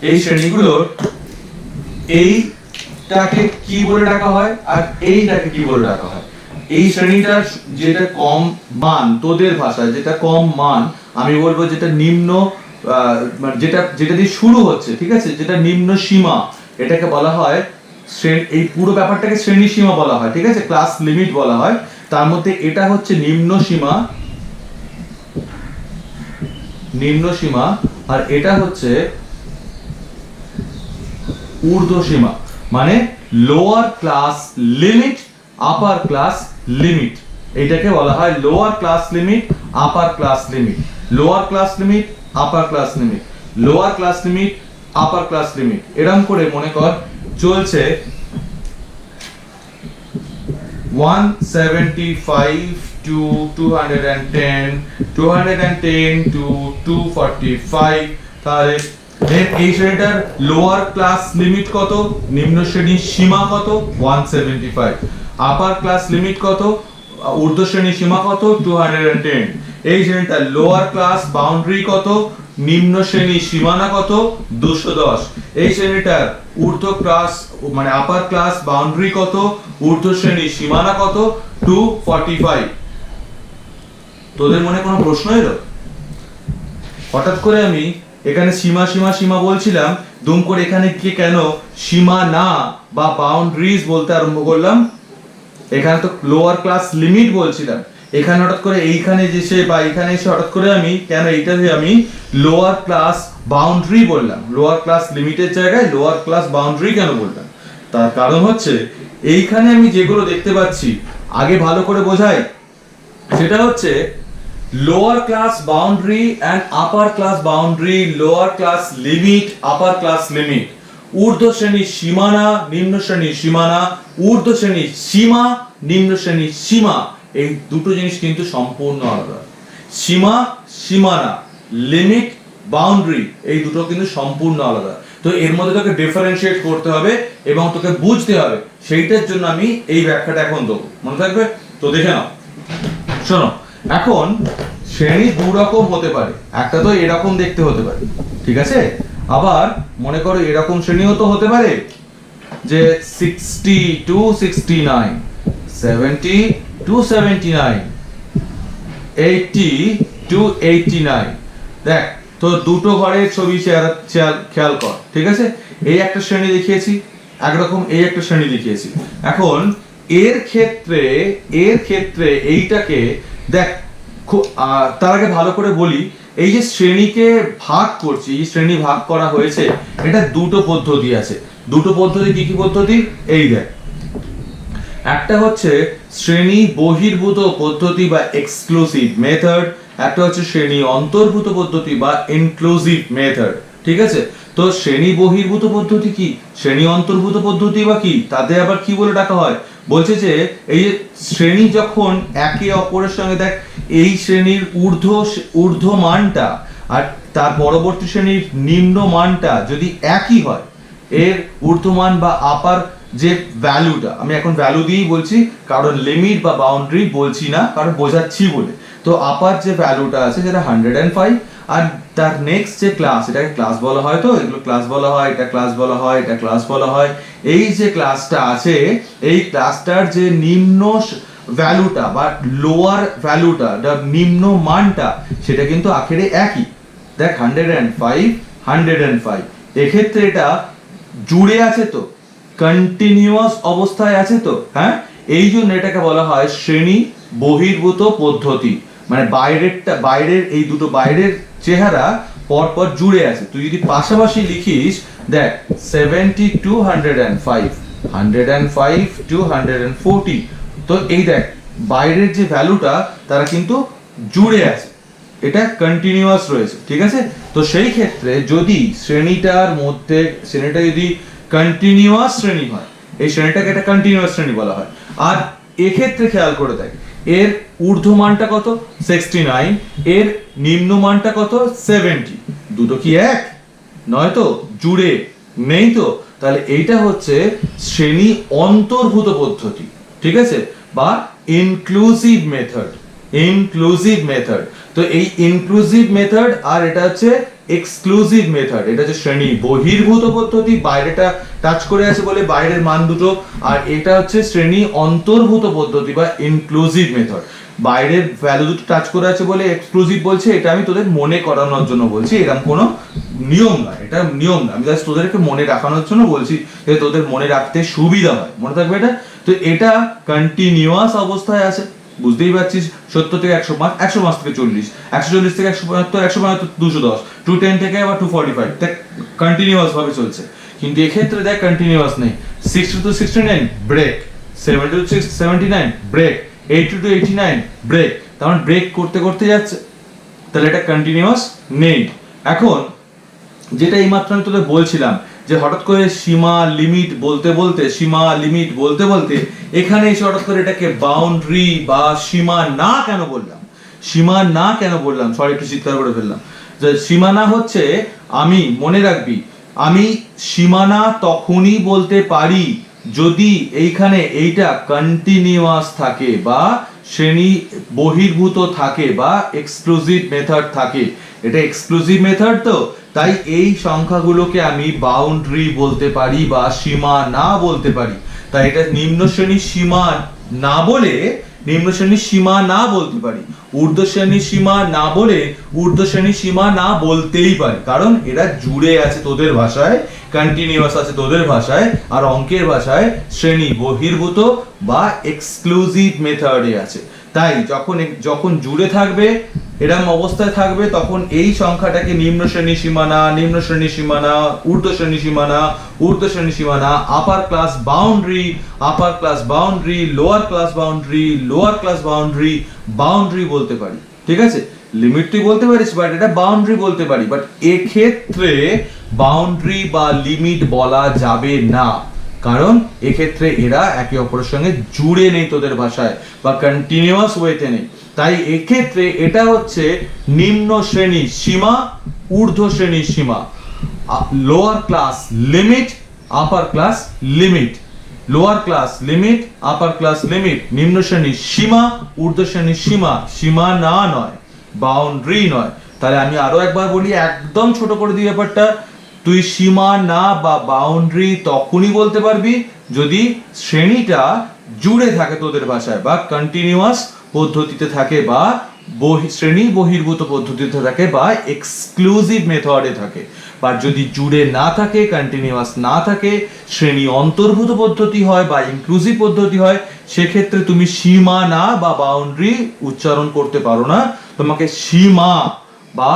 এই শ্রেণীগুলোর এইটাকে কি বলে ডাকা হয় আর এইটাকে কি বলে ডাকা হয়? এই শ্রেণীটার যেটা কম মান, তোদের ভাষায় যেটা কম মান, আমি বলবো যেটা নিম্ন, যেটা দিয়ে শুরু হচ্ছে, ঠিক আছে, যেটা নিম্ন সীমা, এটাকে বলা হয় এই পুরো ব্যাপারটাকে শ্রেণী সীমা বলা হয়, ঠিক আছে, ক্লাস লিমিট বলা হয়। তার মধ্যে এটা হচ্ছে নিম্ন সীমা, নিম্ন সীমা, আর এটা হচ্ছে ঊর্ধ্ব সীমা, মানে lower class limit, upper class limit. এটাকে বলা হয় lower class limit, upper class limit, lower class limit, upper class limit, lower class limit, upper class limit. এরকম করে মনে কর চলছে 175 to 210, 210 to 245। তাহলে এই শ্রেণীটার লোয়ার ক্লাস লিমিট কত? নিম্ন শ্রেণীর সীমা কত? 175। আপার ক্লাস লিমিট কত? ঊর্ধ্ব শ্রেণীর সীমা কত? 210। এই শ্রেণীটার লোয়ার ক্লাস বাউন্ডারি কত? নিম্ন শ্রেণীর সীমানা কত? 210। এই শ্রেণীটার ঊর্ধ্ব ক্লাস মানে আপার ক্লাস বাউন্ডারি কত? ঊর্ধ্ব শ্রেণীর সীমানা কত? 245। তোদের মনে কোনো প্রশ্ন এলো? হঠাৎ করে আমি এখানে সীমা সীমা সীমা বলছিলাম, দুম করে এখানে কি কেন সীমা না বা বাউন্ডারিজ বলতে আরম্ভ করলাম? এখানে তো লোয়ার ক্লাস লিমিট বলছিলাম, এখানে হঠাৎ করে এইখানে এসে বা এখানে এসে হঠাৎ করে আমি কেন এইটাতে আমি লোয়ার ক্লাস বাউন্ডারি বললাম? লোয়ার ক্লাস লিমিটের জায়গায় লোয়ার ক্লাস বাউন্ডারি কেন বললাম? তার কারণ হচ্ছে এইখানে আমি যেগুলো দেখতে পাচ্ছি, আগে ভালো করে বোঝাই, সেটা হচ্ছে lower class boundary and upper class boundary, lower class limit, upper class limit, ঊর্ধ্ব শ্রেণীর সীমানা, নিম্ন শ্রেণীর সীমানা, ঊর্ধ্ব শ্রেণীর সীমা, নিম্ন শ্রেণীর সীমা, এই দুটো জিনিস কিন্তু সম্পূর্ণ আলাদা। সীমা, সীমানা, লিমিট, বাউন্ডারি, এই দুটো কিন্তু সম্পূর্ণ আলাদা। তো এর মধ্যে তোকে ডিফারেন্সিয়েট করতে হবে এবং তোকে বুঝতে হবে, সেইটার জন্য আমি এই ব্যাখ্যাটা এখন দেবো, মনে থাকবে? তো দেখে নাও, শোনো। এখন শ্রেণী দু রকম হতে পারে, একটা তো এরকম দেখতে হতে পারে, ঠিক আছে, আবার মনে করো এরকম শ্রেণীও তো হতে পারে যে 60 to 69, 70 to 79, 80 to 89। দেখ তো দুটো ঘরের ছবি খেয়াল কর, ঠিক আছে, এই একটা শ্রেণী দেখিয়েছি একরকম, এই একটা শ্রেণী দেখিয়েছি। এখন এর ক্ষেত্রে এইটাকে দেখ, তার আগে ভালো করে বলি, এই যে শ্রেণীকে ভাগ করছি, এই শ্রেণী ভাগ করা হয়েছে, এটা দুটো পদ্ধতি আছে। দুটো পদ্ধতি কি কি পদ্ধতি? এই দেখ, একটা হচ্ছে শ্রেণী বহির্ভূত পদ্ধতি বা এক্সক্লুসিভ মেথড, একটা হচ্ছে শ্রেণী অন্তর্ভূত পদ্ধতি বা ইনক্লুসিভ মেথড। ঠিক আছে, তো শ্রেণী বহির্ভূত পদ্ধতি কি, শ্রেণী অন্তর্ভূত পদ্ধতি বা কি, তাতে আবার কি বলে ডাকা হয়? বলছে যে এই যে শ্রেণী যখন একে অপরের সঙ্গে, দেখ এই শ্রেণীর ঊর্ধ্ব মানটা আর তার পরবর্তী শ্রেণীর নিম্ন মানটা যদি একই হয়, এর ঊর্ধ্বমান বা আপার যে ভ্যালুটা, আমি এখন ভ্যালু দিয়েই বলছি কারণ লিমিট বা বাউন্ডারি বলছি না, কারণ বোঝাচ্ছি বলে। তো আপার যে ভ্যালুটা আছে সেটা 105, আর তার নেক্সট যে ক্লাস, এটাকে ক্লাস বলা হয়, তো এগুলো ক্লাস বলা হয়, এটা ক্লাস বলা হয়, এটা ক্লাস বলা হয়। এই যে ক্লাসটা আছে, এই ক্লাসটার যে নিম্ন ভ্যালুটা বা লোয়ার ভ্যালুটা, নিম্ন মানটা, সেটা কিন্তু আখেরে একই। দেখ 105 105, এক্ষেত্রে এটা জুড়ে আছে, তো কন্টিনিউয়াস অবস্থায় আছে, তো হ্যাঁ, এই জন্য এটাকে বলা হয় শ্রেণী বহির্ভূত পদ্ধতি। মানে বাইরের এই দুটো বাইরের চেহারা পরপর জুড়ে আছে। তুই যদি পাশাপাশি লিখিস, দেখ 70 to 105, 105 to 140, তো এই দেখ বাইরের যে ভ্যালুটা তারা কিন্তু জুড়ে আছে, এটা কন্টিনিউয়াস রয়েছে। ঠিক আছে, তো সেই ক্ষেত্রে যদি শ্রেণীটা যদি কন্টিনিউয়াস শ্রেণী হয়, এই শ্রেণীটাকে একটা কন্টিনিউয়াস শ্রেণী বলা হয়। আর এক্ষেত্রে খেয়াল করে দেখ, এর ঊর্ধ্ব মানটা কত 69, এর নিম্ন মানটা কত 70, দুটো কি এক নয়? তো জুড়ে নেই, তো তাহলে এইটা হচ্ছে শ্রেণী অন্তর্ভূত পদ্ধতি। ঠিক আছে, বা ইনক্লুসিভ মেথড, ইনক্লুসিভ মেথড। তো এই ইনক্লুসিভ মেথড আর এটা হচ্ছে এক্সক্লুসিভ মেথড। এটা হচ্ছে শ্রেণী বহির্ভূত পদ্ধতি, বাইরেটা টাচ করে আছে বলে বাইরের মান দুটো, আর এটা হচ্ছে শ্রেণী অন্তর্ভূত পদ্ধতি বা ইনক্লুসিভ মেথড। বাইরের ভ্যালু দুটো টাচ করে আছে বলে এক্সক্লুসিভ বলছে, এটা আমি তোদের মনে করানোর জন্য বলছি, এরকম কোনো নিয়ম নয়, এটা নিয়ম না, আমি জাস্ট তোদেরকে মনে রাখানোর জন্য বলছি, যাতে তোদের মনে রাখতে সুবিধা হয়, মনে থাকবে এটা। তো এটা কন্টিনিউয়াস অবস্থায় আছে, বুঝতেই পারছিস, 70 থেকে 105, 105 থেকে 40, 140 থেকে 175, 175 210, 210 থেকে আবার 245, দেখ কন্টিনিউয়াস ভাবে চলছে। কিন্তু এক্ষেত্রে দেখ কন্টিনিউয়াস নেই, 60 to 69 break, 70 to 79 break, 80 to 89 break, তার মানে ব্রেক করতে করতে যাচ্ছে, তাহলে এটা কন্টিনিউয়াস নেই। এখন যেটা এইমাত্র আমি তোদের বলছিলাম যে হঠাৎ করে সীমা লিমিট বলতে বলতে, সীমা লিমিট বলতে বলতে এখানে এসে হঠাৎ করে এটাকে বাউন্ডারি বা সীমা না কেন বললাম, সীমা না কেন বললাম, সরি একটু চিৎকার করে ফেললাম। যে সীমানা হচ্ছে, আমি মনে রাখবি, আমি সীমানা তখনই বলতে পারি যদি এইখানে এইটা কন্টিনিউয়াস থাকে বা শ্রেণী বহির্ভূত থাকে বা এক্সক্লুসিভ মেথড থাকে। এটা এক্সক্লুসিভ মেথড, তো তাই এই সংখ্যাগুলোকে আমি বাউন্ডারি বলতে পারি বা সীমা না বলতে পারি। তাই এটা নিম্ন শ্রেণীর সীমা না বলে নিম্ন শ্রেণীর সীমা না বলতে পারি, ঊর্ধ্ব শ্রেণীর সীমা না বলে ঊর্ধ্ব শ্রেণীর সীমা না বলতেই পারি, কারণ এরা জুড়ে আছে তোদের ভাষায়, কন্টিনিউয়াস আছে তোদের ভাষায়, আর অঙ্কের ভাষায় শ্রেণী বহির্ভূত বা এক্সক্লুসিভ মেথডে আছে। তাই যখন জুড়ে থাকবে, এরকম অবস্থায় থাকবে, তখন এই সংখ্যাটাকে নিম্ন শ্রেণীর সীমানা, নিম্ন শ্রেণীর সীমানা, ঊর্ধ্ব শ্রেণীর সীমানা, ঊর্ধ্ব শ্রেণীর সীমানা, upper class boundary, upper class boundary, lower class boundary, lower class boundary, boundary বলতে পারি। ঠিক আছে, লিমিট তুই বলতে পারিস, বাট এটা বাউন্ডারি বলতে পারি। বাট এক্ষেত্রে বাউন্ডারি বা লিমিট বলা যাবে না, কারণ এক্ষেত্রে এরা একে অপরের সঙ্গে জুড়ে নেই তোদের ভাষায় বা কন্টিনিউয়াস ওয়েতে নেই। তাই এক্ষেত্রে এটা হচ্ছে নিম্ন শ্রেণীর সীমা, ঊর্ধ্ব শ্রেণীর সীমা, lower class limit, upper class limit, lower class limit, upper class limit, নিম্ন শ্রেণীর সীমা, ঊর্ধ্ব শ্রেণীর সীমা, সীমা না নয়, বাউন্ডারি নয়। তাহলে আমি আরো একবার বলি, একদম ছোট করে দিই ব্যাপারটা, তুই সীমা না বা বাউন্ডারি তখনই বলতে পারবি যদি শ্রেণীটা জুড়ে থাকে তোদের ভাষায় বা কন্টিনিউয়াস পদ্ধতিতে থাকে বা শ্রেণী বহির্ভূত পদ্ধতিতে থাকে বা এক্সক্লুসিভ মেথডে থাকে। বা যদি জুড়ে না থাকে, কন্টিনিউয়াস না থাকে, শ্রেণী অন্তর্ভূত পদ্ধতি হয় বা ইনক্লুসিভ পদ্ধতি হয়, সেক্ষেত্রে তুমি সীমা না বা বাউন্ডারি উচ্চারণ করতে পারো না, তোমাকে সীমা বা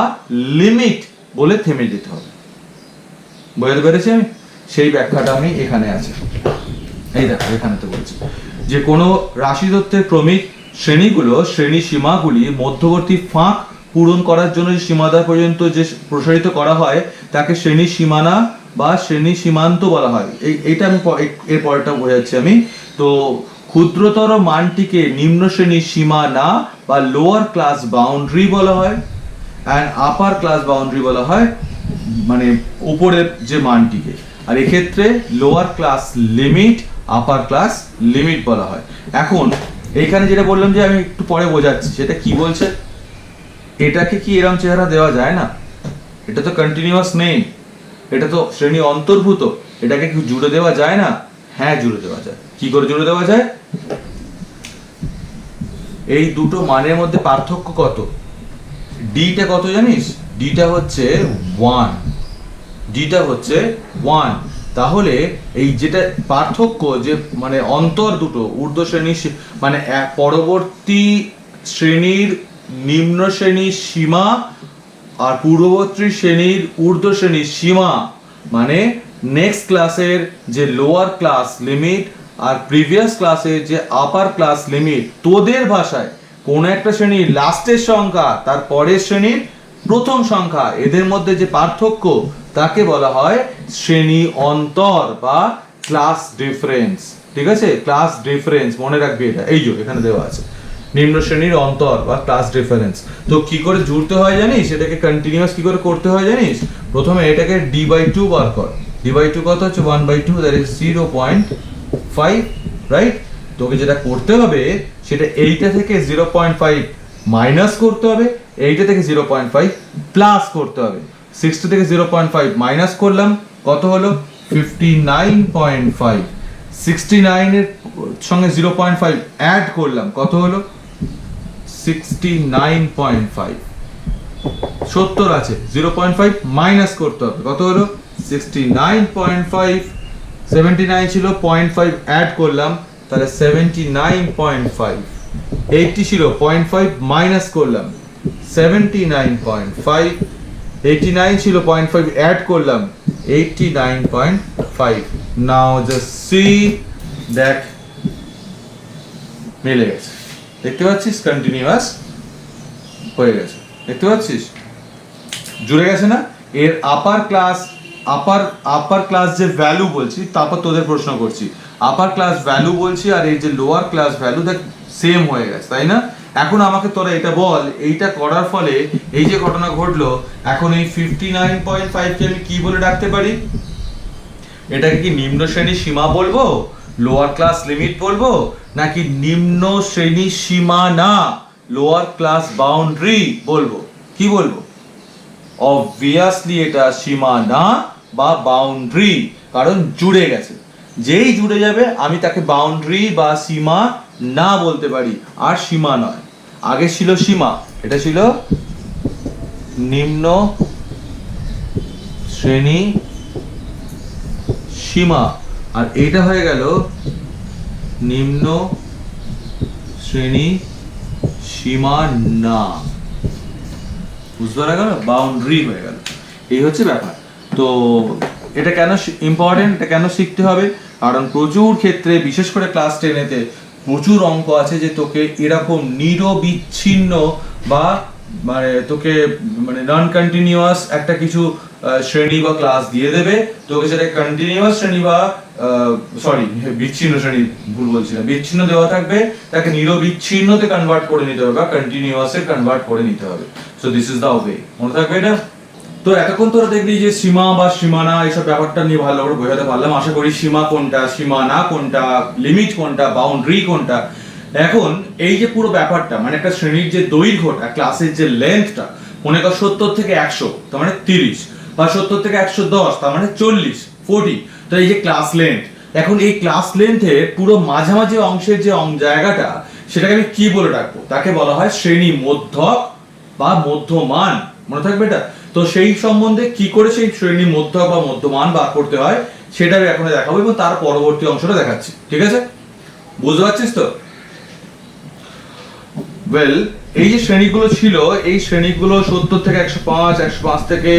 লিমিট বলে থেমে যেতে হবে। বুঝতে পেরেছি আমি? সেই ব্যাখ্যাটা আমি এখানে আছে, এই দেখো এখানে তো বলছি। যে কোনো রাশিতত্ত্বের ক্রমিক শ্রেণীগুলো শ্রেণী সীমাগুলি মধ্যবর্তী ফাঁক পূরণ করার জন্য যে সীমাদ্বার পর্যন্ত যে প্রসারিত করা হয় তাকে শ্রেণী সীমানা বা শ্রেণী সীমান্ত বলা হয়। এইটা আমি এর পরেরটা বোঝাচ্ছি আমি। তো ক্ষুদ্রতর মানটিকে নিম্ন শ্রেণীর সীমানা বা লোয়ার ক্লাস বাউন্ডারি বলা হয়, অ্যান্ড আপার ক্লাস বাউন্ডারি বলা হয় মানে উপরের যে মানটিকে। আর এক্ষেত্রে lower class limit, upper class limit বলা হয়। এখন এইখানে যেটা বললাম যে আমি একটু পরে বোঝাচ্ছি, সেটা কি বলছে, এটাকে কি এরকম চেহারা দেওয়া যায় না? এটা তো কন্টিনিউয়াস নেই, এটা তো শ্রেণী অন্তর্ভুক্ত, এটাকে কি জুড়ে দেওয়া যায় না? হ্যাঁ জুড়ে দেওয়া যায়। কি করে জুড়ে দেওয়া যায়? এই দুটো মানের মধ্যে পার্থক্য কত? ডিটা কত জানিস? ডিটা হচ্ছে 1, ডিটা হচ্ছে 1। তাহলে এই যেটা পার্থক্য, যে মানে অন্তর দুটো, ঊর্ধ্ব শ্রেণী মানে পরবর্তী শ্রেণীর নিম্ন শ্রেণীর সীমা আর পূর্ববর্তী শ্রেণীর ঊর্ধ্ব শ্রেণীর সীমা, মানে নেক্সট ক্লাসের যে লোয়ার ক্লাস লিমিট আর প্রিভিয়াস ক্লাসের যে আপার ক্লাস লিমিট, তোদের ভাষায় কোন একটা শ্রেণীর লাস্টের সংখ্যা তার পরের শ্রেণীর প্রথম সংখ্যা, এদের মধ্যে যে পার্থক্য তাকে বলা হয় শ্রেণী অন্তর বা ক্লাস ডিফারেন্স। ঠিক আছে, ক্লাস ডিফারেন্স মনে রাখবি এটা। এই যে এখানে দেওয়া আছে নিম্ন শ্রেণীর অন্তর বা ক্লাস ডিফারেন্স। তো কি করে জুড়তে হয় জানিস? এটাকে কন্টিনিউয়াস কি করে করতে হয় জানিস? প্রথমে এটাকে d/2 বার কর। d/2 কত হচ্ছে? 1/2, দ্যাট ইজ 0.5, রাইট? তোকে যেটা করতে হবে সেটা এইটা থেকে 0.5 মাইনাস করতে হবে, এইটা থেকে 0.5 প্লাস করতে হবে। 60 থেকে 0.5 মাইনাস করলাম, কত হলো? 59.5। 69 এর সঙ্গে 0.5 অ্যাড করলাম, কত হলো? 69.5। 70 আছে, 0.5 মাইনাস করতে হবে, কত হলো? 69.5। 79 ছিল, 0.5 অ্যাড করলাম, তাহলে 79.5। 80 ছিল, 0.5 মাইনাস করলাম, 79.5। 89 ছিল, 0.5 অ্যাড করলাম, 89.5। নাও জাস্ট সি, দেখ মিলে গেছে। দেখতে পাচ্ছিস? কন্টিনিউয়াস হয়ে গেছে, দেখতে পাচ্ছিস? জুড়ে গেছে না? এর আপার ক্লাস যে ভ্যালু বলছি, তারপর তোদের প্রশ্ন করছি, আপার ক্লাস ভ্যালু বলছি আর এই যে লোয়ার ক্লাস ভ্যালু, দেখ সেম হয়ে গেছে, তাই না? এখন আমাকে তোরা এটা বল, এইটা করার ফলে এই যে ঘটনা ঘটলো, এখন এই 59.5 কে আমি কি বলে ডাকতে পারি? এটাকে কি নিম্ন শ্রেণী সীমা বলবো, লোয়ার ক্লাস লিমিট বলবো, নাকি নিম্ন শ্রেণী সীমা না লোয়ার ক্লাস বাউন্ডারি বলবো? কি বলবো? অবভিয়াসলি এটা সীমা না বা বাউন্ডারি, কারণ জুড়ে গেছে। যেই জুড়ে যাবে আমি তাকে বাউন্ডারি বা সীমা না বলতে পারি, আর সীমা নয়। আগে ছিল সীমা, এটা ছিল নিম্ন শ্রেণী সীমা, আর এটা হয়ে গেল নিম্ন শ্রেণী সীমা না। বুঝতে পারা গেল? বাউন্ডারি হয়ে গেল। এই হচ্ছে ব্যাপার। তো এটা কেন ইম্পর্টেন্ট, এটা কেন শিখতে হবে? কারণ প্রচুর ক্ষেত্রে, বিশেষ করে ক্লাস 10-এতে প্রচুর অঙ্ক আছে যে তোকে এরকম নিরবিচ্ছিন্ন বা মানে তোকে মানে নন কন্টিনিউয়াস একটা কিছু শ্রেণী বা ক্লাস দিয়ে দেবে, তোকে সেটা কন্টিনিউয়াস শ্রেণী বা বিচ্ছিন্ন শ্রেণী, ভুল বলছি না, বিচ্ছিন্ন দেওয়া থাকবে, তাকে নিরবিচ্ছিন্নতে কনভার্ট করে নিতে হবে বা কন্টিনিউয়াসে কনভার্ট করে নিতে হবে। So this is the way, মনে থাকবে এটা? তো এতক্ষণ তোরা দেখলি যে সীমা বা সীমানা এইসব ব্যাপারটা নিয়ে ভালো করে বোঝাতে পারলাম। আশা করি সীমা কোনটা, সীমানা কোনটা, লিমিট কোনটা, বাউন্ডারি কোনটা। এখন এই যে পুরো ব্যাপারটা, মানে একটা শ্রেণীর যে দৈর্ঘ্যটা, ক্লাসের যে লেন্থটা, মনে কর 70 থেকে 100 তার মানে 30, বা 70 থেকে 110 তার মানে 40। তো এই যে ক্লাস লেন্থ, এখন এই ক্লাস লেন্থের পুরো মাঝামাঝি অংশের যে জায়গাটা, সেটাকে আমি কি বলে ডাকবো? তাকে বলা হয় শ্রেণী মধ্যক বা মধ্যমান। মনে থাকবে এটা? তো সেই সম্বন্ধে কি করে সেই শ্রেণী মধ্যক বা মধ্যমান বার করতে হয় সেটা আমি এখন দেখাবো, এবং তার পরবর্তী অংশটা দেখাচ্ছি। ঠিক আছে? বুঝতে পারছিস তো? ওয়েল, এই যে শ্রেণীগুলো ছিল, এই শ্রেণীগুলো 70 থেকে 105, 105 থেকে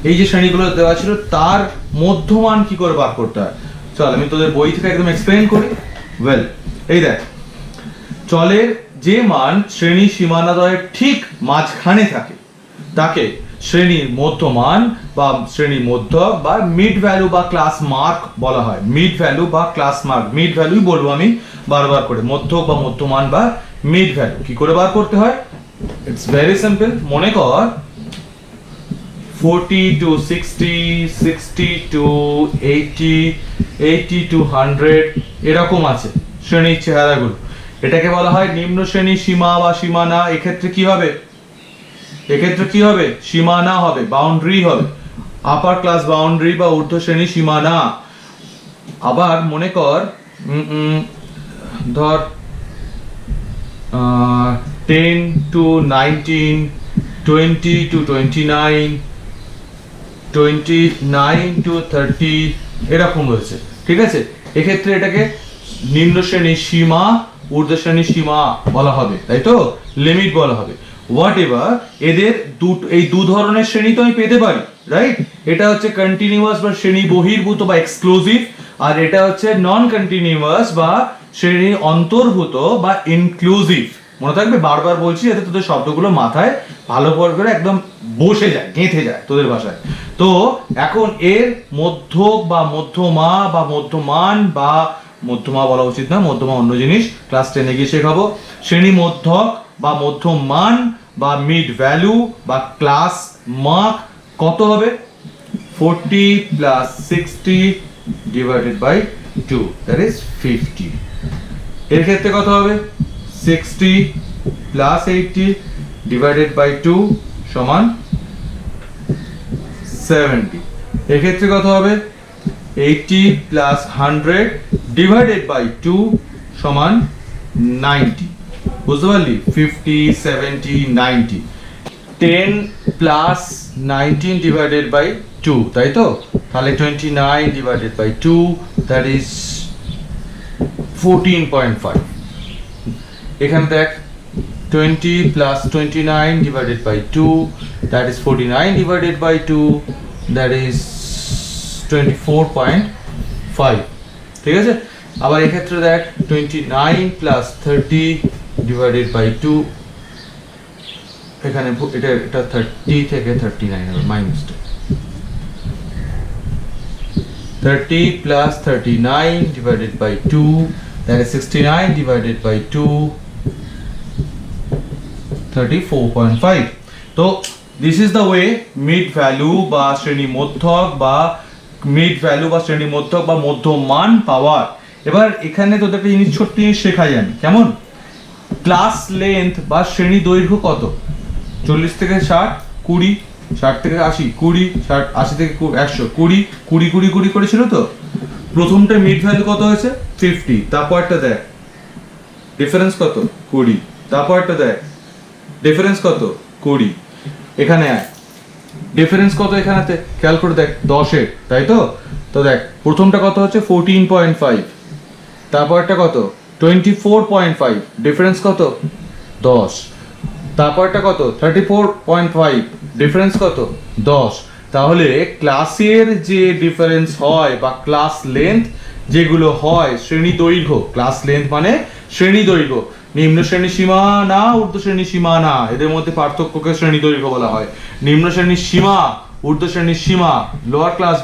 এই যে শ্রেণীগুলো দেওয়া ছিল, তার মধ্যমান কি করে বার করতে হয়? চল আমি তোদের বই থেকে একদম এক্সপ্লেইন করি। ওয়েল, এই দেখ, চলের যে মান শ্রেণী সীমানাদ্বয়ের ঠিক মাঝখানে থাকে তাকে শ্রেণীর মধ্যমান বা শ্রেণীর মধ্যক বা মিড ভ্যালু বা ক্লাস মার্ক বলা হয়। মিড ভ্যালু বা ক্লাস মার্ক, মিড ভ্যালুই বলবো আমি বারবার করে, মধ্যক বা মধ্যমান বা মিড ভ্যালু কি করে বার করতে হয়? It's very simple. মনে কর 40 to 60, 60 to 80, 80 to 100 এরকম আছে শ্রেণীর চেহারাগুলো। এটাকে বলা হয় নিম্ন শ্রেণীর সীমা বা সীমানা। এক্ষেত্রে কি হবে? এক্ষেত্রে কি হবে? সীমানা হবে, বাউন্ডারি হবে, আপার ক্লাস বাউন্ডারি বা ঊর্ধ্ব শ্রেণী সীমানা। আবার মনে কর ধর 10 to 19, 20 to 29, 29 to 30 এরকম রয়েছে, ঠিক আছে? এক্ষেত্রে এটাকে নিম্ন শ্রেণীর সীমা, ঊর্ধ্ব শ্রেণীর সীমা বলা হবে, তাই তো? লিমিট বলা হবে। হোয়াট এভার, এদের এই দু ধরনের শ্রেণী তো আমি পেতে পারি, রাইট? এটা হচ্ছে কন্টিনিউয়াস বা শ্রেণী বহির্ভূত বা এক্সক্লুসিভ, আর এটা হচ্ছে নন কন্টিনিউয়াস বা শ্রেণী অন্তর্ভূত বা ইনক্লুসিভ। মনে থাকবে, বারবার বলছি যাতে তোদের শব্দগুলো মাথায় ভালো করে একদম বসে যায়, গেঁথে যায় তোদের ভাষায়। তো এখন এর মধ্যক বা মধ্যমা বা মধ্যমান বা মধ্যমা বলা উচিত না, মধ্যমা অন্য জিনিস, ক্লাস 10 গিয়ে শেখাবো। শ্রেণী মধ্যক বা মধ্যমান বা মিড ভ্যালু বা ক্লাস মার্ক কত হবে? 40 plus 60 divided by 2, that is 50। এর ক্ষেত্রে কত হবে? 60 plus 80 divided by 2 সমান 70। এর ক্ষেত্রে কত হবে? 80 plus 100 divided by 2 সমান 90। বুঝতে পারলি? 50, 70, 90। 10 plus 19 divided by 2, তাই তো? তাহলে 29 divided by 2, that is 14.5। এখানে দেখ 20 plus 29 divided by 2, that is 49 divided by 2, that is 24.5। ঠিক আছে? আবার এক্ষেত্রে দেখ 29 plus 30 divided by 2, এখানে এটা 30 থেকে 39 হবে, minus 30 plus 39 divided by 2, that is 69 divided by 2, 34.5। তো this is the way mid value বা শ্রেণী মধ্যক বা মিড ভ্যালু বা শ্রেণী মধ্যক বা মধ্যমান পাওয়ার। এবার এখানে তোদের একটা জিনিস, ছোট্ট জিনিস শেখাই আমি, কেমন? ক্লাস লেন্থ বা শ্রেণী দৈর্ঘ্য কত? 40 থেকে 60, 20, 60 থেকে 80, 20, 80 থেকে 100, 20, 20, 20, 20 করেছিল তো। প্রথমটা মিড ভ্যালু কত হয়েছে? 50। তারপরটা দেখ ডিফারেন্স কত? 20। তারপরটা দেখ ডিফারেন্স কত? 20। এখানে আয়, ডিফারেন্স কত? এখানেতে খেয়াল করে দেখ 10 এর, তাই তো? তো দেখ প্রথমটা কত হচ্ছে? 14.5। তারপরটা কত? 24.5। ডিফারেন্স কত? 10। তারপরটা কত? 34.5। ডিফারেন্স কত? 10। তাহলে ক্লাসের যে ডিফারেন্স হয় বা ক্লাস লেন্থ যেগুলো হয়, শ্রেণী দৈর্ঘ্য, ক্লাস লেন্থ মানে শ্রেণী দৈর্ঘ্য, নিম্ন শ্রেণী সীমা না, ঊর্ধ্ব শ্রেণী সীমা না, এদের মধ্যে পার্থক্যকে শ্রেণী দৈর্ঘ্য বলা হয়। নিম্ন শ্রেণীর সীমা, ঊর্ধ্ব শ্রেণীর সীমা, lower class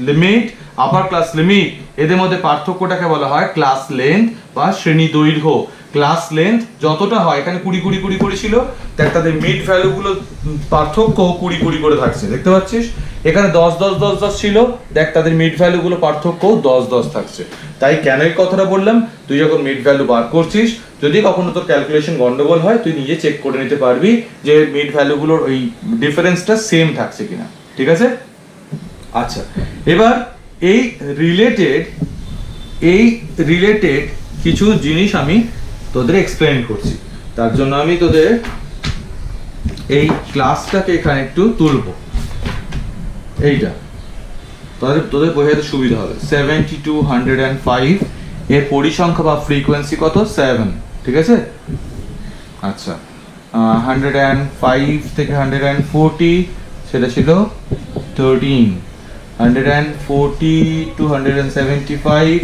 limit, upper class limit, এদের মধ্যে পার্থক্যটাকে বলা হয় ক্লাস লেন্থ বা শ্রেণী দৈর্ঘ্য। ক্লাস লেন্থ যতটা হয়, এখানে 20 20 20 করে ছিল, দেখ তাদের মিড ভ্যালুগুলো পার্থক্য 20 20 করে থাকছে, দেখতে পাচ্ছিস? এখানে 10 10 10 10 ছিল, দেখ তাদের মিড ভ্যালুগুলো পার্থক্য 10 10 থাকছে। তাই কেন এই কথাটা বললাম? তুই যখন মিড ভ্যালু বার করছিস, যদি কখনো তোর ক্যালকুলেশন গন্ডগোল হয়, তুই নিজে চেক করে নিতে পারবি যে মিড ভ্যালুগুলোর ওই ডিফারেন্সটা সেম থাকছে কিনা, ঠিক আছে? আচ্ছা, এবার এই রিলেটেড কিছু জিনিস আমি তোদের এক্সপ্লেন করছি। তার জন্য আমি তোদের এই ক্লাসটাকে এখানে একটু তুলবো, এইটা তোদের বোঝাতে সুবিধা হবে। 70 to 105 এর পরিসংখ্যা বা ফ্রিকোয়েন্সি কত? 7, ঠিক আছে? আচ্ছা, 105 থেকে 140 সেটা ছিল 13। 140 to 175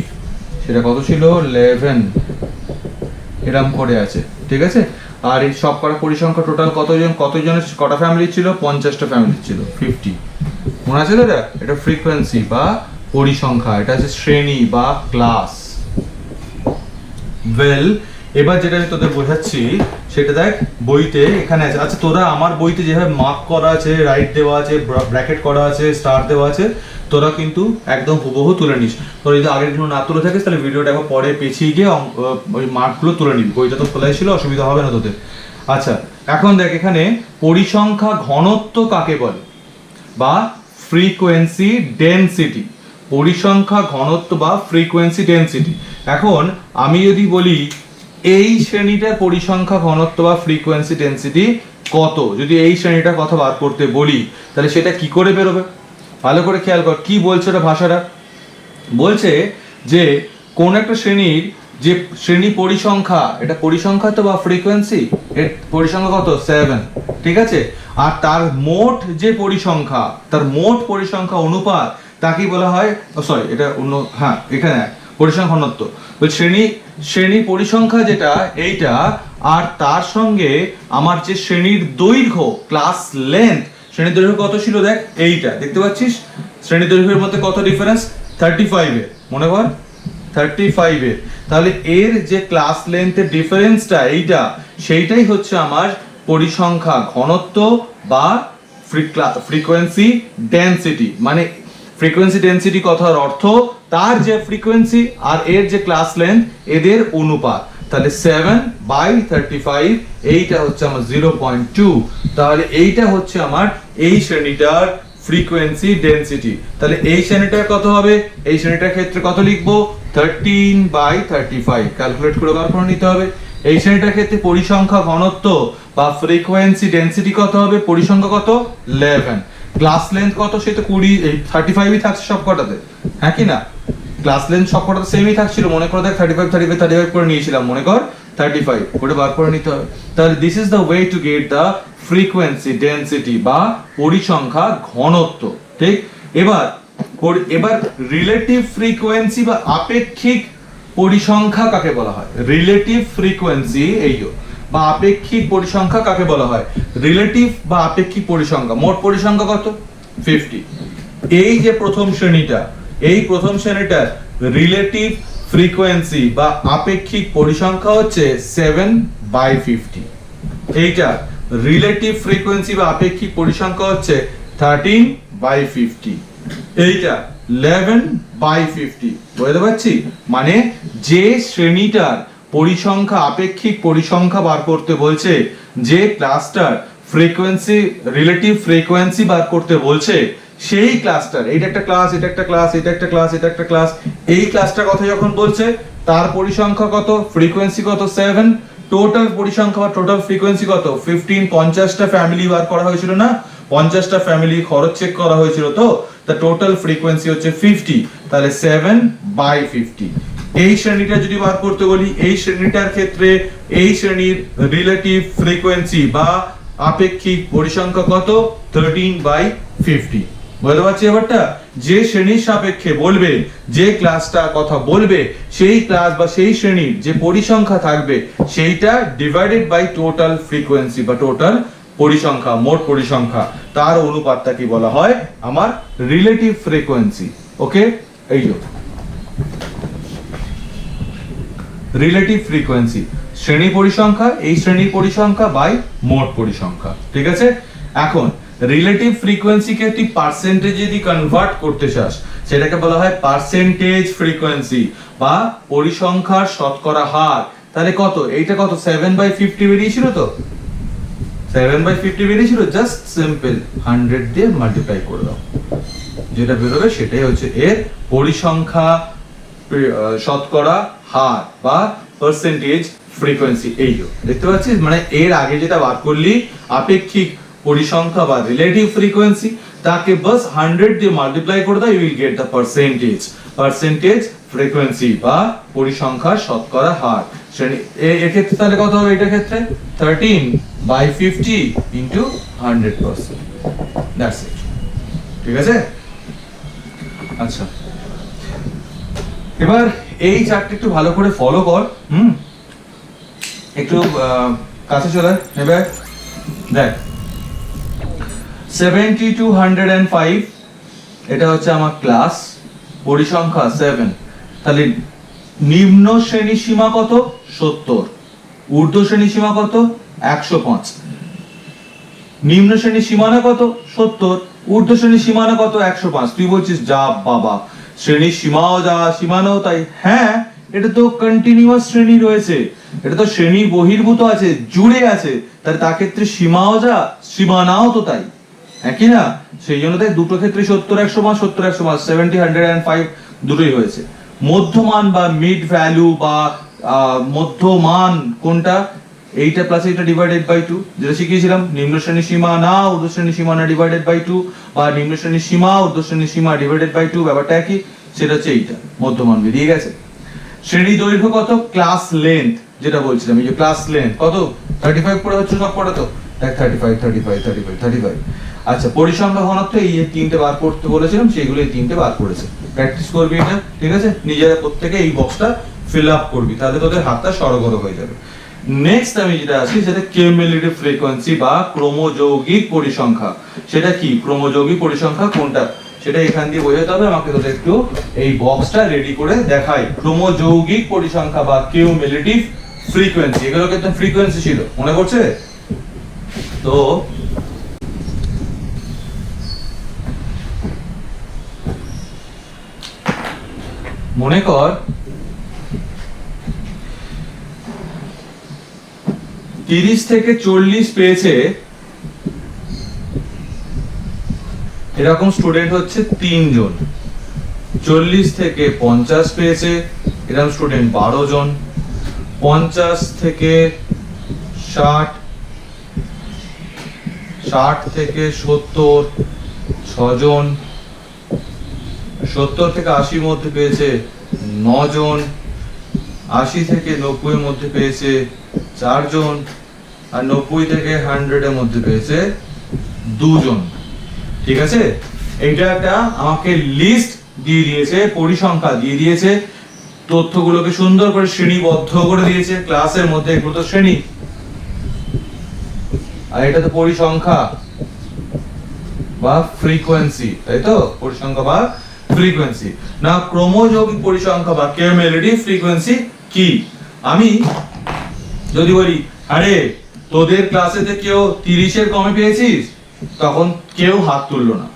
সেটা কত ছিল? 11। এরম করে আছে, ঠিক আছে। আর এই সব কটা পরিসংখ্যা টোটাল কতজনের কটা ফ্যামিলি ছিল, 50টা ফ্যামিলি ছিল, 50। মনে আছে দাদা? এটা ফ্রিকোয়েন্সি বা পরিসংখ্যা, এটা হচ্ছে শ্রেণী বা ক্লাস। ওয়েল, এবার যেটা আমি তোদের বোঝাচ্ছি সেটা দেখ বইতে এখানে আছে। আচ্ছা, তোরা আমার বইতে যেভাবে মার্ক করা আছে, রাইট দেওয়া আছে, ব্র্যাকেট করা আছে, স্টার দেওয়া আছে, তোরা কিন্তু একদম হুবহু তুলে নিস। তোরা যদি আগের দিন না তুলে থাকিস তাহলে ভিডিওটা একবার পরে পেছিয়ে গিয়ে ওই মার্কগুলো তুলে নিবি। বইটা তো খোলাই ছিল, অসুবিধা হবে না তোদের। আচ্ছা, এখন দেখ এখানে পরিসংখ্যা ঘনত্ব কাকে বলে বা ফ্রিকোয়েন্সি ডেনসিটি। পরিসংখ্যা ঘনত্ব বা ফ্রিকোয়েন্সি ডেনসিটি। এখন আমি যদি বলি এই শ্রেণীটার পরিসংখ্যা ঘনত্ব বা ফ্রিকোয়েন্সি ডেনসিটি কত, যদি এই শ্রেণীটার কথা বার করতে বলি, তাহলে সেটা কি করে বেরোবে? ভালো করে খেয়াল কর কি বলছে এটা। ভাষাটা বলছে যে কোন একটা শ্রেণীর যে শ্রেণী পরিসংখ্যা, এটা পরিসংখ্যা তো বা ফ্রিকোয়েন্সি, এর পরিসংখ্যা কত, 7, ঠিক আছে। আর তার মোট যে পরিসংখ্যা, তার মোট পরিসংখ্যা অনুপাত তাকেই বলা হয়, সরি এটা অন্য, হ্যাঁ এখানে পরিসংখ্যা ঘনত্ব। শ্রেণী পরিসংখ্যা যেটা এইটা, আর তার সঙ্গে আমার যে শ্রেণীর দৈর্ঘ্য, ক্লাস লেন্থ, শ্রেণীর দৈর্ঘ্য কত ছিল দেখ, এইটা দেখতে পাচ্ছিস। শ্রেণীর দৈর্ঘ্যের মধ্যে কত ডিফারেন্স, 35 এর, মনে কর 35 এর। তাহলে এর যে ক্লাস লেন্থের ডিফারেন্সটা এইটা, সেইটাই হচ্ছে আমার পরিসংখ্যা ঘনত্ব বা ফ্রিকোয়েন্সি ডেনসিটি। মানে ফ্রিকোয়েন্সি ডেনসিটি কথার অর্থ তার যে ফ্রিকোয়েন্সি আর এর যে ক্লাস লেন্থ, এদের অনুপাত। তাহলে 7/35, এইটা হচ্ছে আমার 0.2। তাহলে এইটা হচ্ছে আমার এই শ্রেণীটার ফ্রিকোয়েন্সি ডেনসিটি। তাহলে এই শ্রেণীটার কত হবে, এই শ্রেণীটার ক্ষেত্রে কত লিখবো, 13/35। ক্যালকুলেট করে বার করে নিতে হবে। এই শ্রেণীটার ক্ষেত্রে পরিসংখ্যা ঘনত্ব বা ফ্রিকোয়েন্সি ডেনসিটি কত হবে, পরিসংখ্যা কত, 11। ক্লাস লেন্থ কত, সে তো 20, এই 35ই থাকছে সব কটাতে, হ্যাঁ কি না? ক্লাস লেন্থ সব কটাতে সেমই থাকছিল, মনে করো দেখ 35 করে নিয়েছিলাম, মনে কর 35 করে বার করে নিতে হবে। তাহলে this is the way to get the frequency density বা পরিসংখ্যা ঘনত্ব, ঠিক। এবার রিলেটিভ ফ্রিকোয়েন্সি বা আপেক্ষিক পরিসংখ্যা কাকে বলা হয়? রিলেটিভ ফ্রিকোয়েন্সি বা আপেক্ষিক পরিসংখ্যা কাকে বলা হয়? রিলেটিভ বা আপেক্ষিক পরিসংখ্যা, মোট পরিসংখ্যা কত, 50। এই যে প্রথম শ্রেণীটা, এই প্রথম শ্রেণীটার রিলেটিভ ফ্রিকোয়েন্সি বা আপেক্ষিক পরিসংখ্যা হচ্ছে 7/50। এইটা রিলেটিভ ফ্রিকোয়েন্সি বা আপেক্ষিক পরিসংখ্যা হচ্ছে 13/50। এইটা 11/50। বুঝতে পারছি? মানে যে শ্রেণীটার পরিসংখ্যা, আপেক্ষিক পরিসংখ্যা বার করতে বলছে, যে ক্লাসটার ফ্রিকোয়েন্সি, রিলেটিভ ফ্রিকোয়েন্সি বার করতে বলছে, সেই ক্লাসটার, এইটা একটা ক্লাস, এটা একটা ক্লাস, এটা একটা ক্লাস, এটা একটা ক্লাস, এই ক্লাসটার কথা যখন বলছে, তার পরিসংখ্যা কত, ফ্রিকোয়েন্সি কত, 7। টোটাল পরিসংখ্যা বা টোটাল ফ্রিকোয়েন্সি কত, 15। 50টা ফ্যামিলি বার করা হয়েছিল না, 50টা ফ্যামিলি খরচ চেক করা হয়েছিল, তো তা টোটাল ফ্রিকোয়েন্সি হচ্ছে 50। তাহলে 7/50। এই শ্রেণীটা যদি বার করতে বলি, এই শ্রেণীটার ক্ষেত্রে এই শ্রেণীর রিলেটিভ ফ্রিকোয়েন্সি বা আপেক্ষিক পরিসংখ্যা কত, 13/50। বুঝতে পারছি ব্যাপারটা? যে শ্রেণীর সাপেক্ষে বলবে, যে ক্লাসটা কথা বলবে, সেই ক্লাস বা সেই শ্রেণীর যে পরিসংখ্যা থাকবে, সেইটা ডিভাইডেড বাই টোটাল ফ্রিকোয়েন্সি বা টোটাল পরিসংখ্যা, মোট পরিসংখ্যা, তার অনুপাতটা কি বলা হয়, আমার রিলেটিভ ফ্রিকোয়েন্সি। ওকে, এই যে রিলেটিভ ফ্রিকোয়েন্সি, শ্রেণী পরিসংখ্যা, এই শ্রেণীর পরিসংখ্যা বাই মোট পরিসংখ্যা, ঠিক আছে। এখন রিলেটিভ ফ্রিকোয়েন্সিকে তুই পার্সেন্টেজে যদি কনভার্ট করতে চাস, সেটাকে বলা হয় পার্সেন্টেজ ফ্রিকোয়েন্সি বা পরিসংখ্যার শতকরা হার। তাহলে কত, এইটা কত, 7/50 বেরিয়েছিল, তো 7/50 বেরিয়েছিল। জাস্ট সিম্পল 100 দিয়ে মাল্টিপ্লাই করে দাও, যেটা বেরোবে সেটাই হচ্ছে এর পরিসংখ্যা শতকরা হার বা পার্সেন্টেজ ফ্রিকোয়েন্সি। এই দেখতে পাচ্ছিস, মানে এর আগে যেটা বার করলি আপেক্ষিক পরিসংখ্যা বা রিলেটিভ ফ্রিকোয়েন্সি, তাকে বাস 100 দিয়ে মাল্টিপ্লাই করে দাও, you will get the percentage frequency বা পরিসংখ্যার শতকরা হার। শ্রেণী এর ক্ষেত্রে তাহলে কত হবে, এটার ক্ষেত্রে 13/50 ইনটু 100%। দ্যাটস ইট, ঠিক আছে। আচ্ছা, এবার এই চার্টটা একটু ভালো করে ফলো কর। একটু কাছে চলে নেবে দেখ 70 to 105 এটা হচ্ছে আমার ক্লাস, পরিসংখ্যা 7। তাহলে নিম্ন শ্রেণী সীমা কত? 70। ঊর্ধ্ব শ্রেণী সীমা কত? 105। নিম্ন শ্রেণী সীমানা কত? 70। ঊর্ধ্ব শ্রেণী সীমানা কত? 105। তুই বলছিস যা বাবা, শ্রেণীর সীমাও যা সীমানাও তাই। হ্যাঁ, এটা তো কন্টিনিউয়াস শ্রেণী রয়েছে, এটা তো শ্রেণী বহির্ভূত আছে, জুড়ে আছে, তাহলে তার ক্ষেত্রে সীমাও যা সীমানাও তো তাই, একই না? সেই জন্য তাই দুটো ক্ষেত্রে 70 105 70 105 70 105 দুটোই হয়েছে। মধ্যমান বা মিড ভ্যালু বা মধ্যমান কোনটা? এইটা প্লাস এইটা ডিভাইডেড বাই 2, যেটা শিখিয়েছিলাম। নিম্ন শ্রেণী সীমা না ঊর্ধ্ব শ্রেণী সীমা না ডিভাইডেড বাই 2, বা নিম্ন শ্রেণী সীমা ঊর্ধ্ব শ্রেণী সীমা ডিভাইডেড বাই 2, ব্যাপারটা একই। সেটা হচ্ছে এইটা মধ্যমান বেরিয়ে গেছে। শ্রেণী দৈর্ঘ্য কত? ক্লাস লেন্থ যেটা বলছিলাম, এই যে ক্লাস লেন্থ কত? 35 পড়ে হচ্ছে সব পড়ে তো দেখ 35 35 35 35। আচ্ছা, পরিসংখ্যা ঘনত্ব এই তিনটে বার করতে বলেছিলাম, সেইগুলো এই তিনটে বার করেছে। প্র্যাকটিস করবি এটা, ঠিক আছে? নিজেরা প্রত্যেকে এই বক্সটা ফিল আপ করবি, তাহলে তোদের হাতটা সরগর হয়ে যাবে। নেক্সট আমি যেটা আছি সেটা কিউমুলেটিভ ফ্রিকোয়েন্সি বা ক্রমযৌগিক পরিসংখ্যা। সেটা কি? ক্রমযৌগিক পরিসংখ্যা কোনটা সেটা এখান দিয়ে বোঝাতে হবে আমাকে। তোদের একটু এই বক্সটা রেডি করে দেখাই। ক্রমযৌগিক পরিসংখ্যা বা কিউমুলেটিভ ফ্রিকোয়েন্সি, এগুলো কিন্তু ফ্রিকোয়েন্সি ছিল, মনে পড়ছে তো? মনে কর 30 থেকে 40 পেয়েছে এরকম স্টুডেন্ট হচ্ছে 3 জন। 40 থেকে 50 পেয়েছে এরকম স্টুডেন্ট 12 জন। 50 থেকে 60, 60 থেকে 70 6 জন। 70 থেকে 80 মধ্যে পেয়েছে 9 জন। 80 থেকে 90 এর মধ্যে পেয়েছে 4 জন। আর 90 থেকে 100 এর মধ্যে পেয়েছে 2 জন। ঠিক আছে? এইটা একটা আমাকে লিস্ট দিয়ে দিয়েছে, পরিসংখ্যা দিয়ে দিয়েছে, তথ্যগুলোকে সুন্দর করে শ্রেণীবদ্ধ করে দিয়েছে ক্লাসের মধ্যে। এগুলো তো শ্রেণী, আর এটা তো পরিসংখ্যা বা ফ্রিকোয়েন্সি, তাই তো? পরিসংখ্যা বা ফ্রিকোয়েন্সি। না, ক্রমযৌগিক পরিসংখ্যা বা কিউমুলেটিভ ফ্রিকোয়েন্সি কি? আমি যদি বলি আরে তোদের ক্লাসেতে কেউ 30 এর কমে পেয়েছিস, তখন কেউ হাত তুললো না।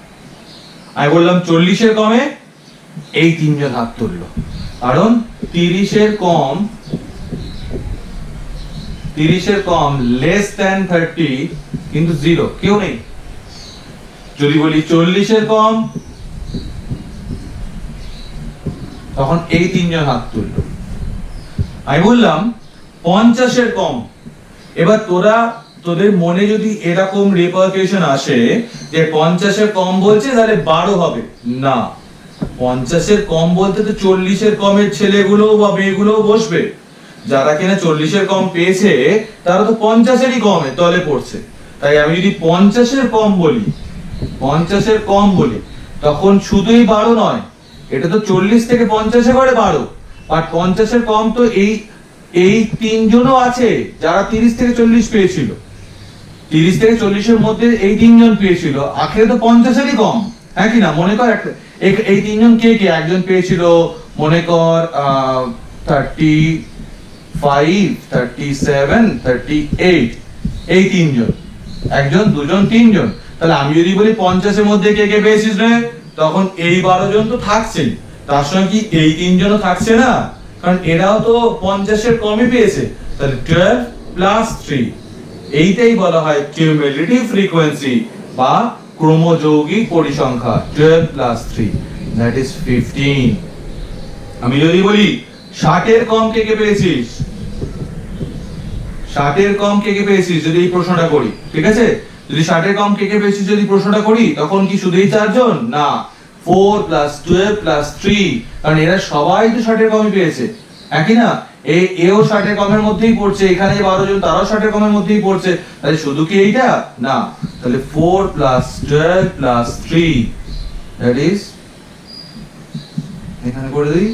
আমি বললাম 40 এর কমে, এই 3 জন হাত তুললো। কারণ 30 এর কম লেস দ্যান 30 কিন্তু 0, কেউ নেই। যদি বলি 40 এর কম, তখন এই 3 জন হাত তুললো। আমি বললাম 50 এর কম। এবার তোদের মনে যদি এরকম রিপারকাশন আসে যে 50 এর কম বলছে তাহলে 12 হবে না, 50 এর কম বলতে তো 40 এর কমের ছেলেগুলো বা মেয়েগুলো বসবে। যারা কিনা 40 এর কম পেয়েছে তারা তো 50 এরই কমে তলে পড়ছে। তাই আমি যদি 50 এর কম বলি তখন শুধুই 12 নয়, এটা তো 40 থেকে 50 এ করে 12। আর 50 এর কম তো এই 3 জনও আছে যারা 30 থেকে 40 পেয়েছিল। 30 থেকে 40 এর মধ্যে এই 3 জন পেয়েছিল, আখেরে তো 50 এরই কম, হ্যাঁ কি না? মনে কর এই 3 জন কে কে? একজন পেয়েছিল মনে কর 35 37 38, এই 3 জন, একজন দুজন 3 জন। তাহলে আমি যদি বলি 50 এর মধ্যে কে কে পেয়েছিস রে, তখন এই 12 জন তো থাকছেই, তার সঙ্গে কি এই 3 জনও থাকছে না? কারণ এরাও তো 50 এর কমই পেয়েছে। তাহলে 12 প্লাস 3, এইটাই বলা হয় কিউমুলেটিভ ফ্রিকোয়েন্সি বা ক্রমযৌগিক পরিসংখ্যা। 12 প্লাস 3 দ্যাট ইজ 15। আমি যদি বলি 60 এর কম কে কে পেয়েছিস, 60 এর কম কে কে পেয়েছিস যদি এই প্রশ্নটা করি, ঠিক আছে? যদি 60 এর কম কে কে পেয়েছিস যদি প্রশ্নটা করি, তখন কি শুধুই 4 জন? না, 4 প্লাস 12 প্লাস 3, কারণ এরা সবাই তো 60 এর কমই পেয়েছে, একই না? এও 60 এর কমের মধ্যেই পড়ছে, এখানে 12 জন তারাও 60 এর কমের মধ্যেই পড়ছে। তাহলে শুধু কি এইটা? না, তাহলে 4 প্লাস 12 প্লাস 3 দ্যাট ইজ, এখানে করে দিই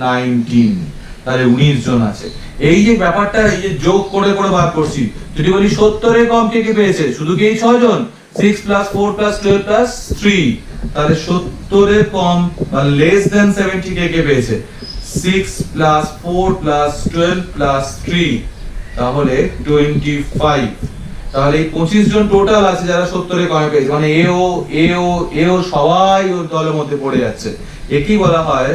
19। তাহলে 19 জন আছে। এই যে ব্যাপারটা, এই যে যোগ করে করে বার করছি, যদি বলি 70 এর কম কে কে পেয়েছে, শুধু কি এই 6 জন, 6 প্লাস 4 প্লাস 12 প্লাস 3, তাহলে 70 এর কম বা লেস দেন 70 কে কে পেয়েছে, 6 প্লাস 4 প্লাস 12 প্লাস 3, তাহলে 25। তাহলে এই 25 জন টোটাল আছে যারা 70 এর কমে পেয়েছে, মানে এও সবাই ওর দলের মধ্যে পড়ে যাচ্ছে। একেই বলা হয়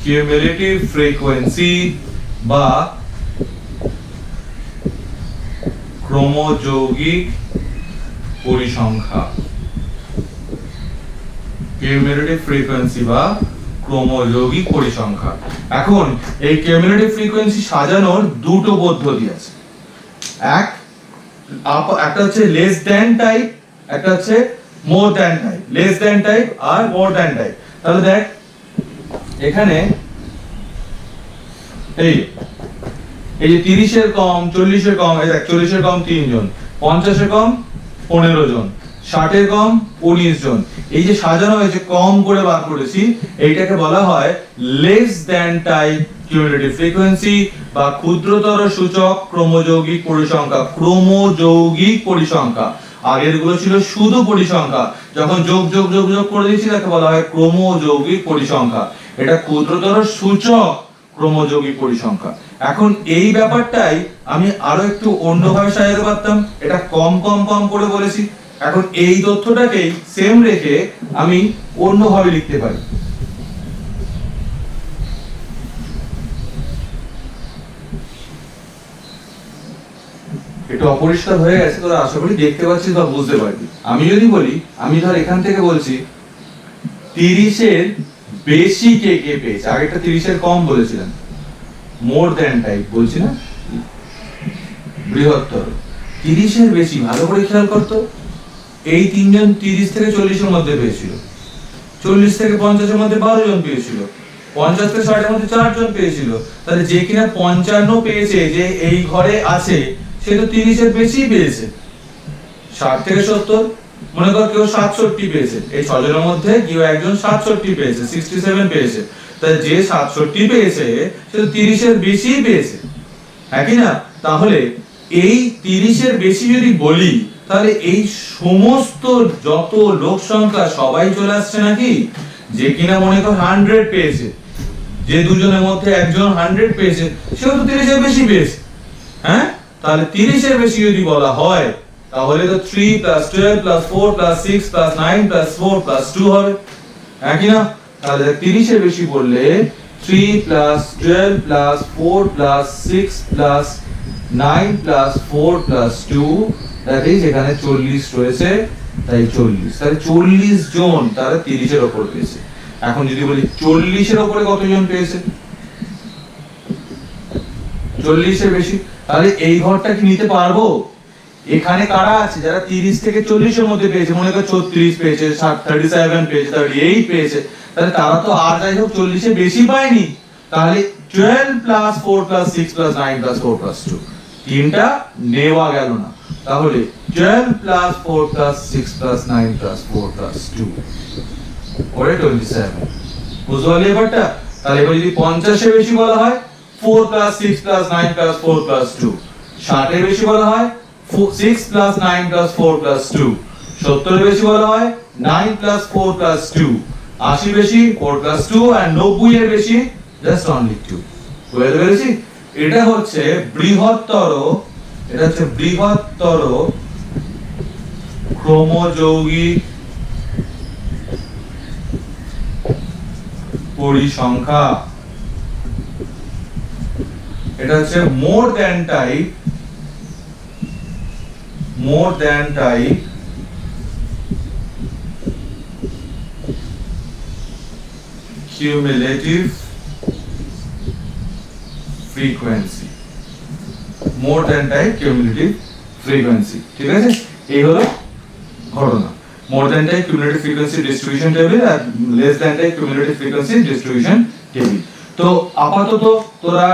কিউমুলেটিভ ফ্রিকোয়েন্সি বা ক্রমযৌগিক পরিসংখ্যা। কিউমুলেটিভ ফ্রিকোয়েন্সি বা ক্রমযৌগিক পরিসংখ্যা। এখন এই কিউমুলেটিভ ফ্রিকোয়েন্সি সাজানোর দুটো পদ্ধতি আছে। একটা হচ্ছে লেস দ্যান টাইপ, একটা হচ্ছে more than type. Less than type আর মোর দ্যান টাইপ। তাহলে দেখ এখানে এই যে 30 এর কম, 40 এর কম, এই দেখ 40 এর কম 3 জন, 50 এর কম 15 জন, 60 এর কম 19 জন। এই যে সাজানো হয়েছে, কম করে বার করেছি, এইটাকে বলা হয় less than type cumulative frequency বা ক্ষুদ্রতর সূচক ক্রমযৌগিক পরিসংখ্যা। ক্রমযৌগিক পরিসংখ্যা, আগের গুলো ছিল শুধু পরিসংখ্যা, যখন যোগ যোগ যোগ যোগ করে দিয়েছি তাকে বলা হয় ক্রমযৌগিক পরিসংখ্যা। এটা ক্ষুদ্রতর সূচক ক্রমযৌগিক পরিসংখ্যা। এখন এই ব্যাপারটাই আমি আরো একটু অন্যভাবে সাজাতে পারতাম, এটা কম কম কম করে বলেছি। এখন এই তথ্যটাকেই সেম রেখে আমি অন্যভাবে লিখতে পারি। একটু অপরিষ্কার হয়ে গেছে, তোরা আশা করি দেখতে পাচ্ছিস বা বুঝতে পারবি। আমি যদি বলি, আমি ধর এখান থেকে বলছি 30 এর বেশি কে কে পেয়েছে, আগেরটা 30 এর কম বলেছিলাম, মোর দ্যান টাইপ বলছি না, বৃহত্তর। 30 এর বেশি, ভালো করে খেয়াল করতো, এই তিনজন 30 থেকে 40 এর মধ্যে পেয়েছিল, 40 থেকে 50 এর মধ্যে 12 জন পেয়েছিল, 50 থেকে 60 এর মধ্যে 4 জন পেয়েছিল। তাহলে যে কিনা 55 পেয়েছে, যে এই ঘরে আছে, সে তো 30 এর বেশি পেয়েছে। 60 থেকে 70, মনে কর কেউ 67 পেয়েছে, এই 6 জনের মধ্যে কেউ একজন 67 পেয়েছে, 67 পেয়েছে। তাহলে যে 67 পেয়েছে সে তো 30 এর বেশি পেয়েছে, হ্যাঁ কি না? তাহলে এই 30 এর বেশি যদি বলি, তাহলে এই সমস্ত যত লোক সংখ্যা সবাই চলে আসছে নাকি? যে কিনা মনে কর 100 পেয়েছে, যে দুজনের মধ্যে একজন 100 পেয়েছে, সেও তো 30 এর বেশি পেয়েছে, হ্যাঁ? তাহলে 30 এর বেশি যদি বলা হয়, তাহলে তো 3 plus 12 plus 4 plus 6 plus 9 plus 4 plus 2 হবে, হ্যাঁ কি না? তাহলে 30 এর বেশি বললে 3 plus 12 plus 4 plus 6 plus 9 plus 4 plus 2, that is এখানে 40 রয়েছে, তাই 40। তাহলে 40 জন তারা 30 এর উপর পেয়েছে। এখন যদি বলি 40 এর উপরে কতজন পেয়েছে? 40 এর বেশি, তাহলে এই ঘরটা কি নিতে পারবো? এখানে কারা আছে যারা 30 থেকে 40 এর মধ্যে পেয়েছে, মনে কর 34 পেয়েছে, 37 পেয়েছে, 38 পেয়েছে, তাহলে তারা তো আর যাই হোক 40 এর বেশি পায়নি। তাহলে 12 plus 4 plus 6 plus 9 plus 4 plus 2, তিনটা নেওয়া গেল না। তাহলে 12 plus 4 plus 6 plus 9 plus 4 plus 2 ওরে 27। বুঝতে পারলি এবারটা? তাহলে এবার যদি 50 এর বেশি বলা হয় 4 প্লাস 6 প্লাস 9 প্লাস 4 প্লাস 2, 60 এর বেশি বলা হয় 6 প্লাস 9 প্লাস 4 প্লাস 2, 70 এর বেশি বলা হয় 9 প্লাস 4 প্লাস 2, 80 বেশি 4 প্লাস 2, আর 90 এর বেশি জাস্ট অনলি 2। বুঝতে পেরেছি? এটা হচ্ছে বৃহত্তর ক্রমযৌগিক পরিসংখ্যা। এটা হচ্ছে more than type cumulative frequency. More than type cumulative frequency, ঠিক আছে? এই হলো ঘটনা। More than type cumulative frequency distribution table আর less than type cumulative frequency distribution table. তো আপাতত তোরা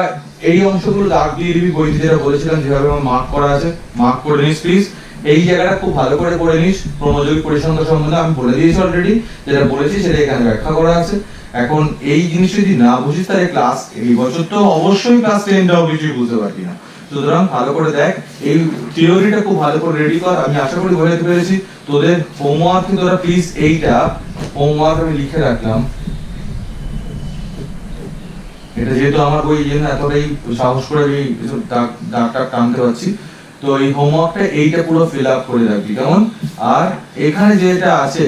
এই অংশগুলো দাগ দিয়ে দিবি, বইতে যেটা বলেছিলাম যেভাবে আমার মার্ক করা আছে, মার্ক করে নিস প্লিজ। এই জায়গাটা খুব ভালো করে নিস। ক্রমযৌগিক পরিসংখ্যা সম্বন্ধে আমি বলে দিয়েছি অলরেডি, যেটা বলেছি সেটা এখানে ব্যাখ্যা করা আছে। এখন এই জিনিসটা যদি না বুঝিস তাহলে ক্লাস এই বছর তো অবশ্যই ক্লাস 10টাও কিছুই বুঝতে পারবি না। সুতরাং ভালো করে দেখ, এই থিওরিটা খুব ভালো করে রেডি কর। আমি আশা করি বোঝাতে পেরেছি। তোদের হোমওয়ার্কে তোরা প্লিজ এইটা হোমওয়ার্ক আমি লিখে রাখলাম, এটা যেহেতু আমার বই জন্য এতটাই সাহস করে আমি দাগটা টানতে পারছি। তো এই হোমওয়ার্কটা এইটা পুরো ফিল আপ করে রাখবি কেমন। আর এখানে যেটা আছে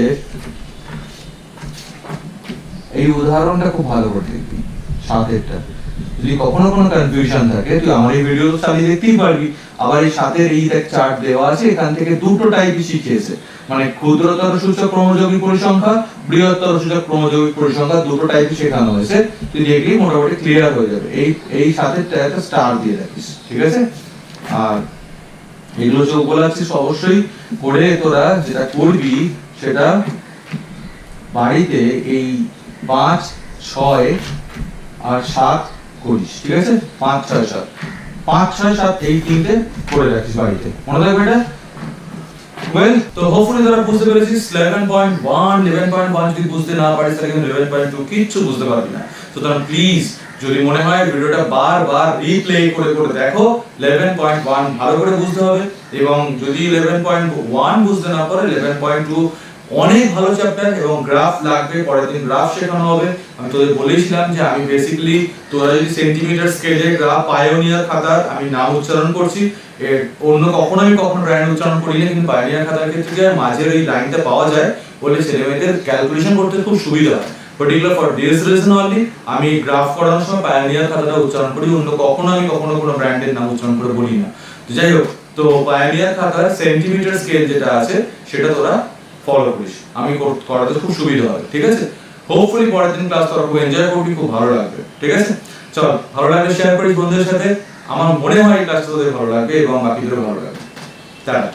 এই উদাহরণটা খুব ভালো করে দেখবি, সাতেরটা। যদি কখনো কোনো কনফিউশন থাকে তুই আমার এই ভিডিও চালিয়ে দেখতেই পারবি। আবার এই সাতের এই দেখ চার্ট দেওয়া আছে, এখান থেকে দুটো টাইপই শিখিয়েছে, মানে ক্ষুদ্রতর সূচক ক্রমযৌগিক পরিসংখ্যা, বৃহত্তর সূচক ক্রমযৌগিক পরিসংখ্যা, দুটো টাইপই শেখানো হয়েছে। তুই দেখলেই মোটামুটি ক্লিয়ার হয়ে যাবে। এই সাতেরটা একটা স্টার দিয়ে রাখিস, ঠিক আছে। আর এগুলো যে বলে রাখছিস অবশ্যই করে তোরা যেটা করবি সেটা বাড়িতে এই 5, 6 আর 7 করিস, ঠিক আছে। 5, 6, 7 5, 6, 7 এই তিনটে করে রাখিস বাড়িতে, মনে থাকবে এটা। ওয়েল, তো হোপফুলি তোরা বুঝতে পেরেছিস 11.1 11.1 যদি বুঝতে না পারিস তাহলে কিন্তু 11.2 কিচ্ছু বুঝতে পারবি না। সুতরাং প্লিজ যদি মনে হয় ভিডিওটা বারবার রিপ্লে করে করে দেখো, 11.1 ভালো করে বুঝতে হবে। এবং যদি 11.1 বুঝতে না পারে 11.2 অনেক ভালো চ্যাপ্টার, এবং গ্রাফ লাগবে, পরের দিন গ্রাফ শেখানো হবে। আমি তোদের বলেছিলাম যে আমি বেসিক্যালি তোরা যদি সেন্টিমিটার স্কেলে গ্রাফ পায়োনিয়ার খাতার আমি নাম উচ্চারণ করছি, অন্য কখনো আমি কখনো ব্র্যান্ড উচ্চারণ করি না, কিন্তু পায়োনিয়ার খাতার ক্ষেত্রে মাঝের এই লাইনটা পাওয়া যায় বলে ছেলেমেয়েদের ক্যালকুলেশন করতে খুব সুবিধা হয়। Particular for this reason only আমি গ্রাফ করানোর সময় পায়োনিয়ার খাতাটা উচ্চারণ করি, অন্য কখনো আমি কখনো কোনো ব্র্যান্ডের নাম উচ্চারণ করে বলি না। তো যাই হোক, তো পায়োনিয়ার খাতার সেন্টিমিটার স্কেল যেটা আছে সেটা তোরা ফলো করিস, আমি করাতে খুব সুবিধা হবে, ঠিক আছে। হোপফুলি পরের দিন ক্লাস তোরা খুব এনজয় করবি, খুব ভালো লাগবে, ঠিক আছে। চল, ভালো লাগলে শেয়ার করিস বন্ধুদের সাথে। আমার মনে হয় ক্লাসটা তোদের ভালো লাগবে এবং বাকিদেরও ভালো লাগবে। টাটা।